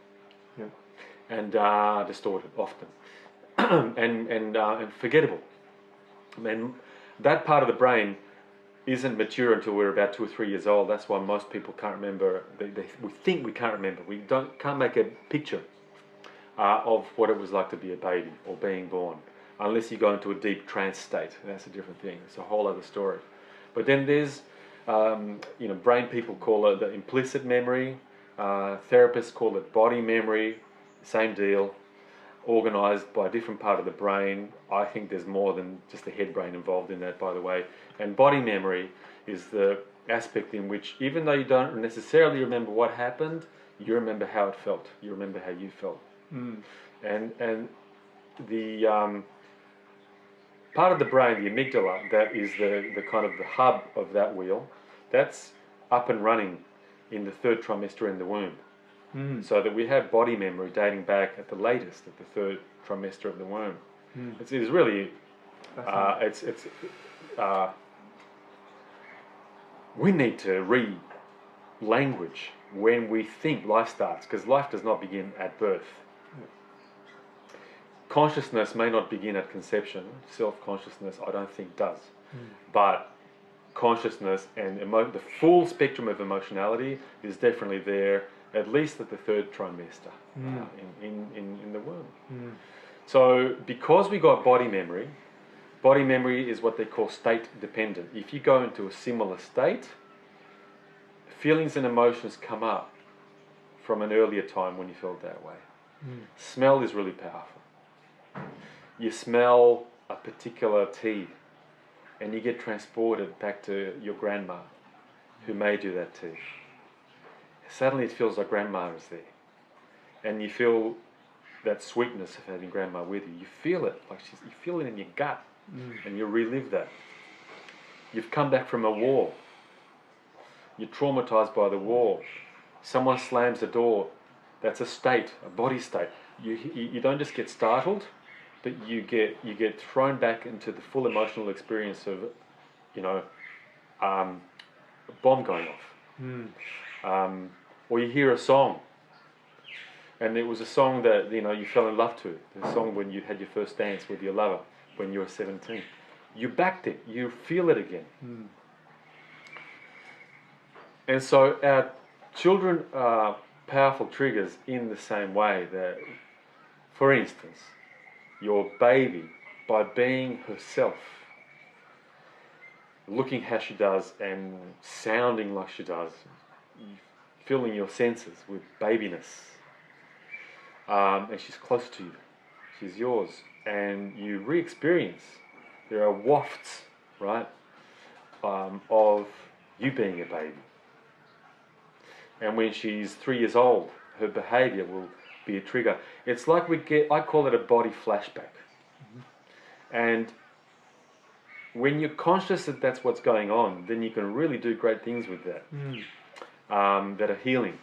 and distorted often, and forgettable. And that part of the brain isn't mature until we're about 2 or 3 years old. That's why most people can't remember. We think we can't remember. We can't make a picture of what it was like to be a baby or being born, unless you go into a deep trance state. That's a different thing. It's a whole other story. But then there's, brain people call it the implicit memory. Therapists call it body memory. Same deal. Organised by a different part of the brain. I think there's more than just the head brain involved in that, by the way. And body memory is the aspect in which, even though you don't necessarily remember what happened, you remember how it felt. You remember how you felt. And the part of the brain, the amygdala, that is the kind of the hub of that wheel, that's up and running in the 3rd trimester in the womb. So that we have body memory dating back at the latest, at the 3rd trimester of the womb. It's really, we need to re-language when we think life starts, because life does not begin at birth. consciousness may not begin at conception. Self-consciousness, I don't think, does. Mm. But consciousness and the full spectrum of emotionality is definitely there, at least at the third trimester in the womb. Mm. So because we got body memory is what they call state dependent. If you go into a similar state, feelings and emotions come up from an earlier time when you felt that way. Mm. Smell is really powerful. You smell a particular tea and you get transported back to your grandma who made you that tea. Suddenly it feels like grandma is there. And you feel that sweetness of having grandma with you. You feel it, you feel it in your gut, and you relive that. You've come back from a war. You're traumatized by the war. Someone slams the door. That's a state, a body state. You don't just get startled, but you get thrown back into the full emotional experience of, a bomb going off. Or you hear a song, and it was a song that you fell in love to. The song when you had your first dance with your lover when you were 17. You backed it. You feel it again. And so our children are powerful triggers in the same way that, for instance, your baby, by being herself, looking how she does and sounding like she does, filling your senses with babiness, and she's close to you, she's yours, and you re-experience, there are wafts, right, of you being a baby. And when she's 3 years old, her behaviour will be a trigger. It's like I call it a body flashback. And when you're conscious that that's what's going on, then you can really do great things with that, that are healing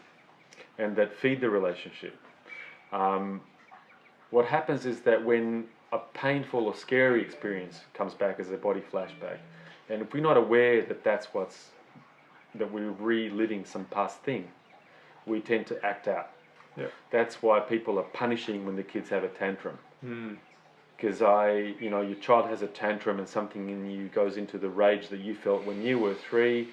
and that feed the relationship. What happens is that when a painful or scary experience comes back as a body flashback, and if we're not aware that we're reliving some past thing, we tend to act out. Yep. That's why people are punishing when the kids have a tantrum. Because your child has a tantrum and something in you goes into the rage that you felt when you were 3,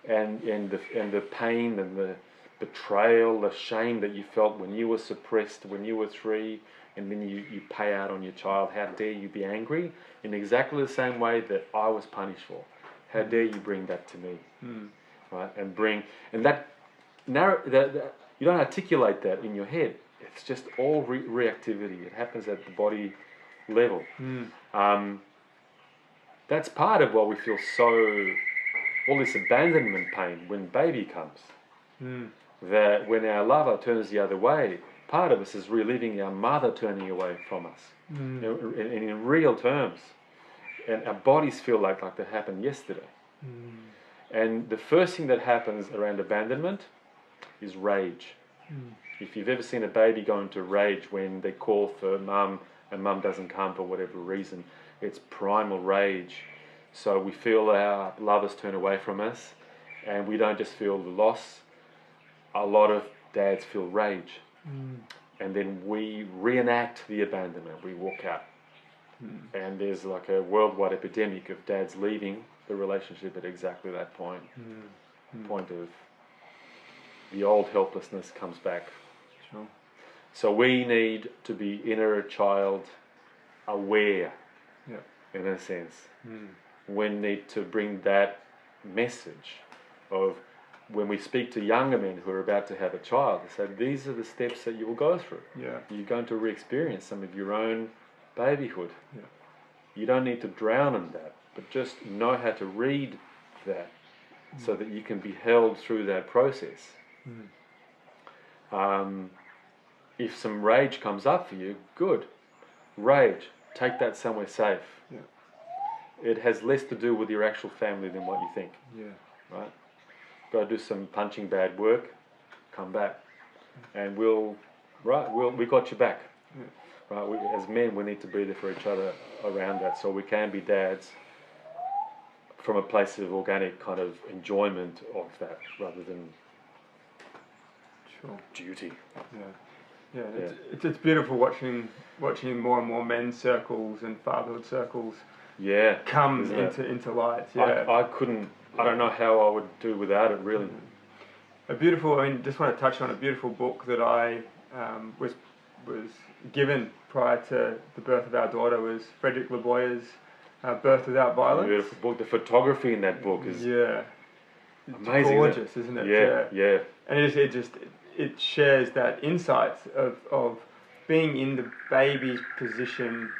and the pain and the betrayal, the shame that you felt when you were suppressed when you were 3, and then you pay out on your child. How dare you be angry in exactly the same way that I was punished for? How dare you bring that to me? Right? And that you don't articulate that in your head. It's just all reactivity. It happens at the body level. That's part of why we feel all this abandonment pain when baby comes. That when our lover turns the other way, part of us is reliving our mother turning away from us, in real terms. And our bodies feel like that happened yesterday. And the first thing that happens around abandonment is rage. If you've ever seen a baby go into rage when they call for mum and mum doesn't come for whatever reason, it's primal rage. So we feel our lovers turn away from us, and we don't just feel the loss. A lot of dads feel rage. And then we reenact the abandonment. We walk out. And there's like a worldwide epidemic of dads leaving the relationship at exactly that point. Point of the old helplessness comes back. Sure. So we need to be inner child aware, in a sense. We need to bring that message of when we speak to younger men who are about to have a child, they say, these are the steps that you will go through. You're going to re-experience some of your own babyhood. You don't need to drown in that, but just know how to read that so that you can be held through that process. If some rage comes up for you, good. Rage, take that somewhere safe. It has less to do with your actual family than what you think. Right? Go do some punching bag work, come back, and we got your back. Right? As men, we need to be there for each other around that, so we can be dads from a place of organic kind of enjoyment of that, rather than duty. Yeah, it's beautiful watching more and more men's circles and fatherhood circles Yeah, come isn't it? into light. Yeah, I couldn't. I don't know how I would do without it. Really. a beautiful. I mean, just want to touch on a beautiful book that I was given prior to the birth of our daughter was Frederick Laboyer's Birth Without Violence. Beautiful book. The photography in that book is it's amazing. gorgeous, isn't it? Yeah. And it shares that insight of being in the baby's position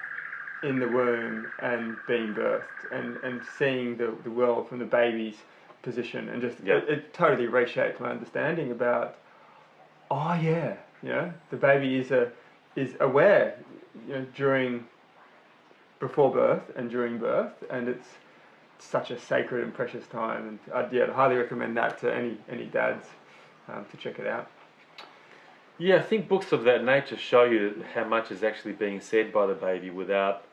in the womb and being birthed and seeing the world from the baby's position, and just it totally reshaped my understanding about the baby is aware, before birth and during birth, and it's such a sacred and precious time, and I'd highly recommend that to any dads to check it out. Yeah, I think books of that nature show you how much is actually being said by the baby without,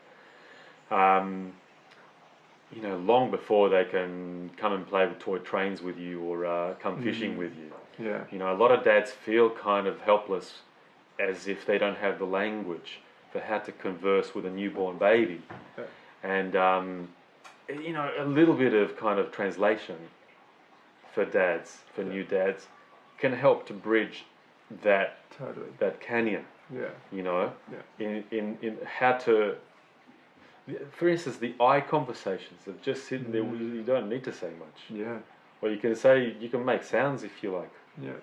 long before they can come and play with toy trains with you or come fishing with you. Yeah. A lot of dads feel kind of helpless, as if they don't have the language for how to converse with a newborn baby. Yeah. And, a little bit of kind of translation for dads, for new dads, can help to bridge that canyon. Yeah. In how to, for instance, the eye conversations of just sitting there. You don't need to say much. Yeah. Or you can make sounds if you like. Yeah.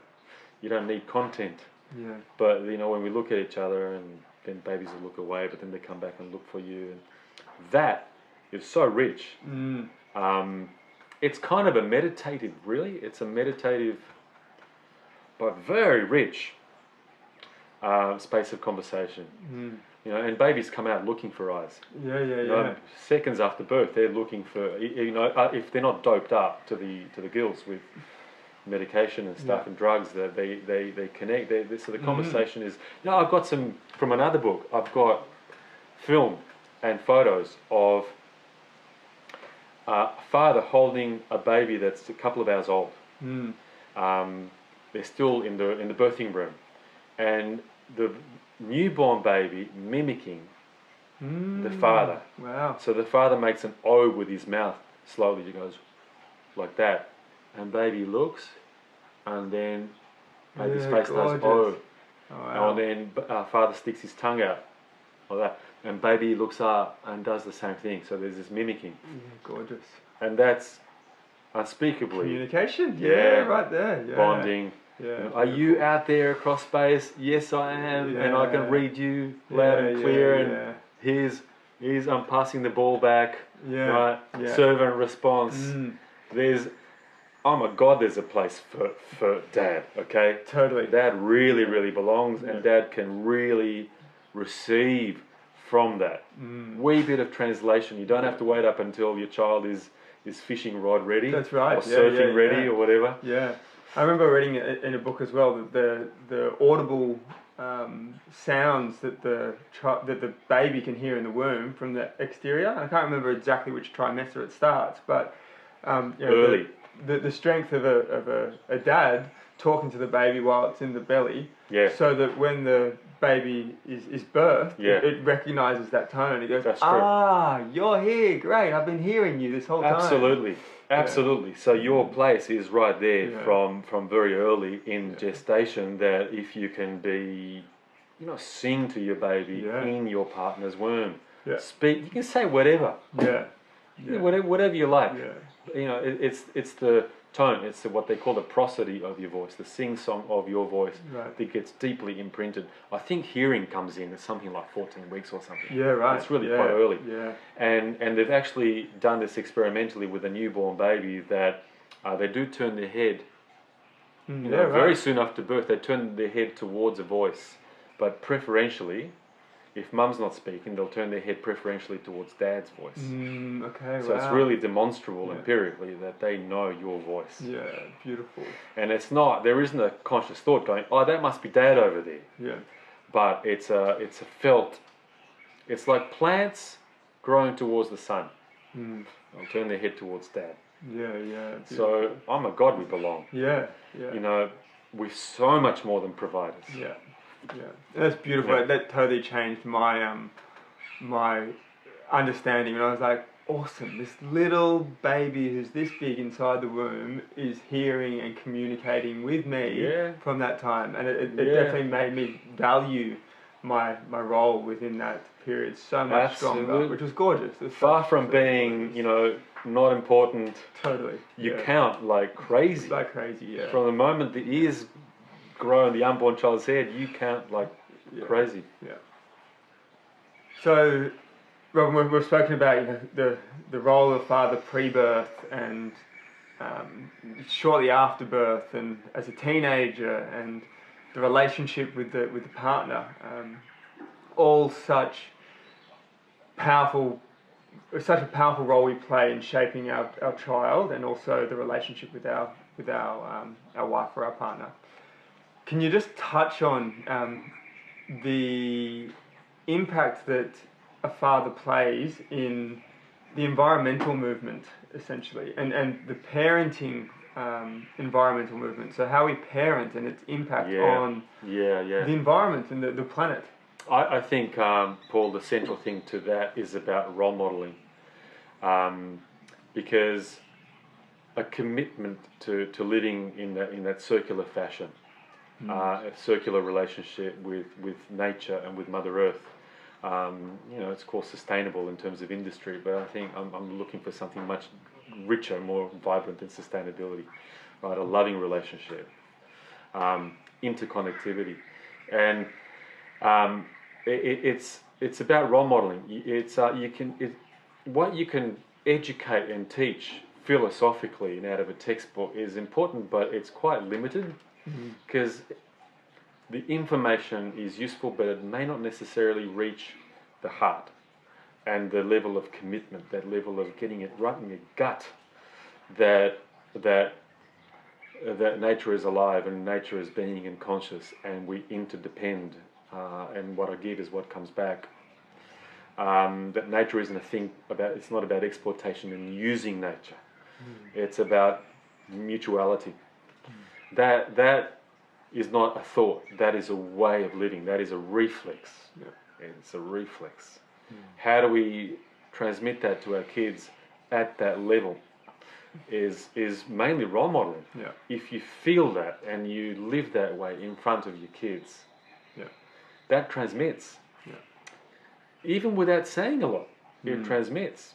You don't need content. Yeah. But when we look at each other, and then babies will look away, but then they come back and look for you, and that is so rich. It's kind of a meditative, really. It's a meditative, but very rich space of conversation. And babies come out looking for eyes. Yeah. Seconds after birth, they're looking for, if they're not doped up to the gills with medication and stuff and drugs, that they connect. So the conversation is. I've got some from another book. I've got film and photos of a father holding a baby that's a couple of hours old. They're still in the birthing room, and the newborn baby mimicking the father. Wow. So the father makes an O with his mouth slowly. He goes like that, and baby looks, and then baby's face does O. Oh, wow. And then father sticks his tongue out like that, and baby looks up and does the same thing. So there's this mimicking. Gorgeous. And that's unspeakably communication. Yeah, right there. Yeah. Bonding. Yeah. Are you out there across space? Yes, I am, and I can read you loud and clear. And here's I'm passing the ball back. Yeah. Right. Yeah. Servant response. There's. Oh my God, there's a place for dad, okay? Totally. Dad really, really belongs, and dad can really receive from that. Wee bit of translation. You don't have to wait up until your child is fishing rod ready. That's right. Or surfing ready or whatever. Yeah. I remember reading in a book as well that the audible sounds that the baby can hear in the womb from the exterior. I can't remember exactly which trimester it starts, but early. The strength of a dad talking to the baby while it's in the belly, so that when the baby is birthed, it recognises that tone. It goes, that's true. You're here, great, I've been hearing you this whole time. Absolutely. So your place is right there from very early in gestation, that if you can be, sing to your baby in your partner's womb, speak, you can say whatever. Whatever you like. It's the tone, it's what they call the prosody of your voice, the sing-song of your voice that gets deeply imprinted. I think hearing comes in at something like 14 weeks or something. Yeah, right. It's really quite early. Yeah. And they've actually done this experimentally with a newborn baby, that they do turn their head, very soon after birth, they turn their head towards a voice, but preferentially, if mum's not speaking, they'll turn their head preferentially towards dad's voice. So it's really demonstrable empirically that they know your voice. Yeah, beautiful. And there isn't a conscious thought going, that must be dad over there. Yeah. But it's a felt, it's like plants growing towards the sun. They'll turn their head towards dad. Yeah. Beautiful. So, oh my God, we belong. Yeah. We're so much more than providers. Yeah. Yeah, that's beautiful. Yeah. That totally changed my understanding. And I was like, awesome. This little baby who's this big inside the womb is hearing and communicating with me Yeah. from that time, and it Yeah. definitely made me value my role within that period so much stronger, Absolutely. which was gorgeous. It was Far such from being, gorgeous. not important. Totally. You yeah. count like crazy. Like crazy, yeah. From the moment the ears grow in the unborn child's head, you count like crazy. Yeah. So, Robin, we've spoken about the role of father pre-birth and shortly after birth, and as a teenager, and the relationship with the partner. All such a powerful role we play in shaping our child, and also the relationship with our wife or our partner. Can you just touch on the impact that a father plays in the environmental movement, essentially, and the parenting environmental movement? So how we parent and its impact on the environment and the planet. I think, Paul, the central thing to that is about role modeling, because a commitment to living in that circular fashion, a circular relationship with nature and with Mother Earth. It's called sustainable in terms of industry, but I think I'm looking for something much richer, more vibrant than sustainability, right? A loving relationship, interconnectivity, and it's about role modeling. What you can educate and teach philosophically and out of a textbook is important, but it's quite limited, because the information is useful, but it may not necessarily reach the heart and the level of commitment, that level of getting it right in your gut, that nature is alive and nature is being and conscious, and we interdepend, and what I give is what comes back. That nature isn't it's not about exploitation and using nature. It's about mutuality. That is not a thought. That is a way of living. That is a reflex. It's a reflex. How do we transmit that to our kids at that level? Is mainly role modeling. If you feel that and you live that way in front of your kids, that transmits. Even without saying a lot, it transmits.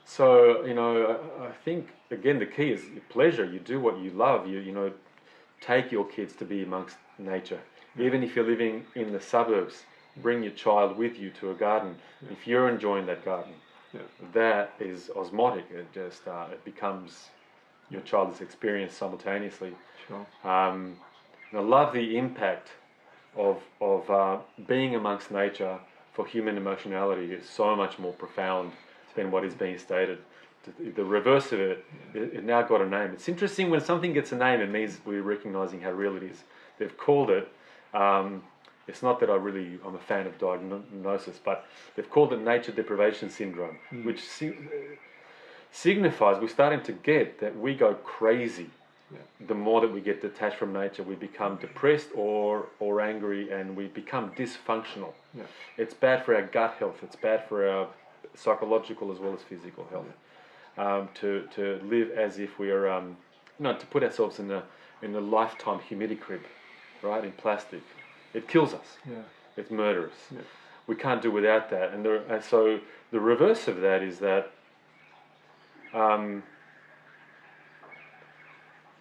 So, I think, again, the key is pleasure. You do what you love. You take your kids to be amongst nature. Even if you're living in the suburbs, bring your child with you to a garden. If you're enjoying that garden, that is osmotic. It just it becomes your child's experience simultaneously. Sure. I love the impact of being amongst nature for human emotionality is so much more profound than what is being stated. The reverse of it now got a name. It's interesting when something gets a name, it means we're recognizing how real it is. They've called it, it's not that I'm a fan of diagnosis, but they've called it nature deprivation syndrome, which signifies we're starting to get that we go crazy. The more that we get detached from nature, we become depressed or angry, and we become dysfunctional. It's bad for our gut health. It's bad for our psychological as well as physical health. To live as if we are, to put ourselves in a lifetime humidity crib, right, in plastic, it kills us. It's murderous. We can't do without that. And so the reverse of that is that.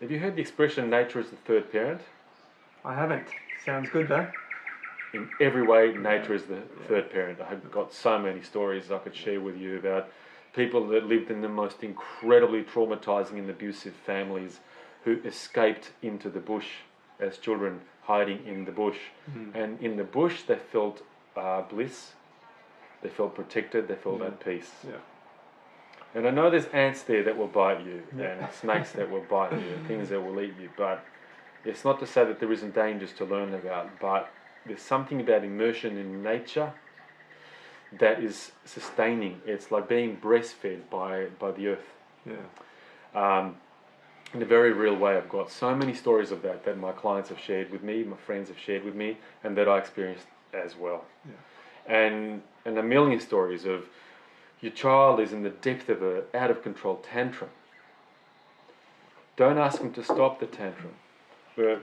Have you heard the expression "nature is the third parent"? I haven't. Sounds good though. In every way, nature is the third parent. I've got so many stories I could share with you about people that lived in the most incredibly traumatizing and abusive families who escaped into the bush as children, hiding in the bush. And in the bush, they felt bliss, they felt protected, they felt at peace. And I know there's ants there that will bite you, and snakes that will bite you, and things that will eat you, but it's not to say that there isn't dangers to learn about, but there's something about immersion in nature that is sustaining. It's like being breastfed by the earth. in a very real way. I've got so many stories of that my clients have shared with me, my friends have shared with me, and that I experienced as well. Yeah. And a million stories of your child is in the depth of an out of control tantrum. Don't ask them to stop the tantrum. But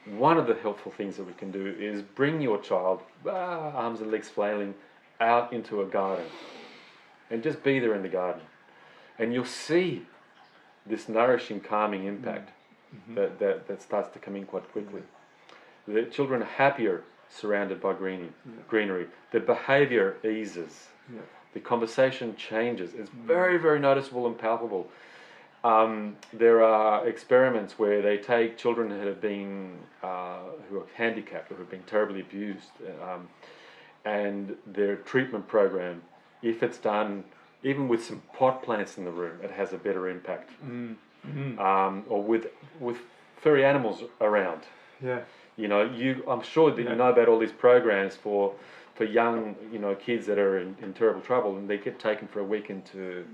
one of the helpful things that we can do is bring your child, arms and legs flailing, out into a garden and just be there in the garden. And you'll see this nourishing, calming impact that starts to come in quite quickly. The children are happier surrounded by greenery. The behaviour eases. Yeah. The conversation changes. It's very, very noticeable and palpable. There are experiments where they take children who have been who are handicapped or who have been terribly abused, and their treatment program, if it's done even with some pot plants in the room, it has a better impact. Or with furry animals around. Yeah. You know, I'm sure that you know about all these programs for young, kids that are in terrible trouble, and they get taken for a week into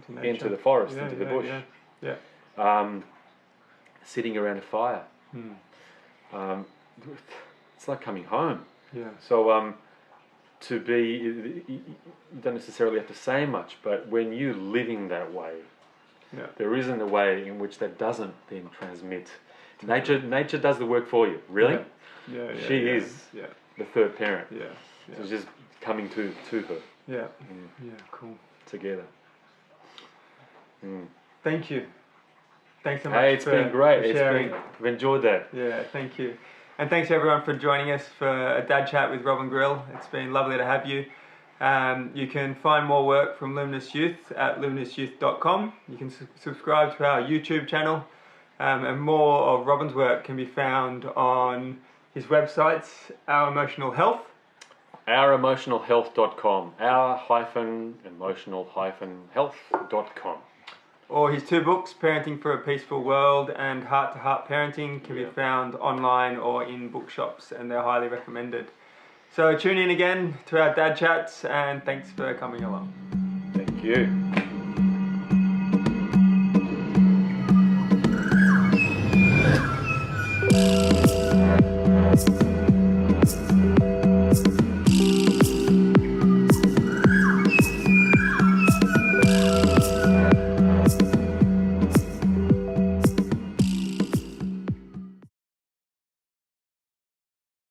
the forest, into the bush. Sitting around a fire. It's like coming home. Yeah. So you don't necessarily have to say much, but when you're living that way, there isn't a way in which that doesn't then transmit. Nature does the work for you. Really? Yeah. She is the third parent. Yeah. So it's just coming to her. Yeah. Yeah. Cool. Together. Thank you. Thanks so much. Hey, it's been great. Sharing. I've enjoyed that. Yeah, thank you. And thanks everyone for joining us for a Dad Chat with Rob and Grill. It's been lovely to have you. You can find more work from Luminous Youth at luminousYouth.com. You can subscribe to our YouTube channel, and more of Robin's work can be found on his websites, Our Emotional Health, OurEmotionalHealth.com, Our-Emotional-Health.com. or his 2 books, Parenting for a Peaceful World and Heart to Heart Parenting, can be found online or in bookshops, and they're highly recommended. So tune in again to our Dad Chats, and thanks for coming along. Thank you.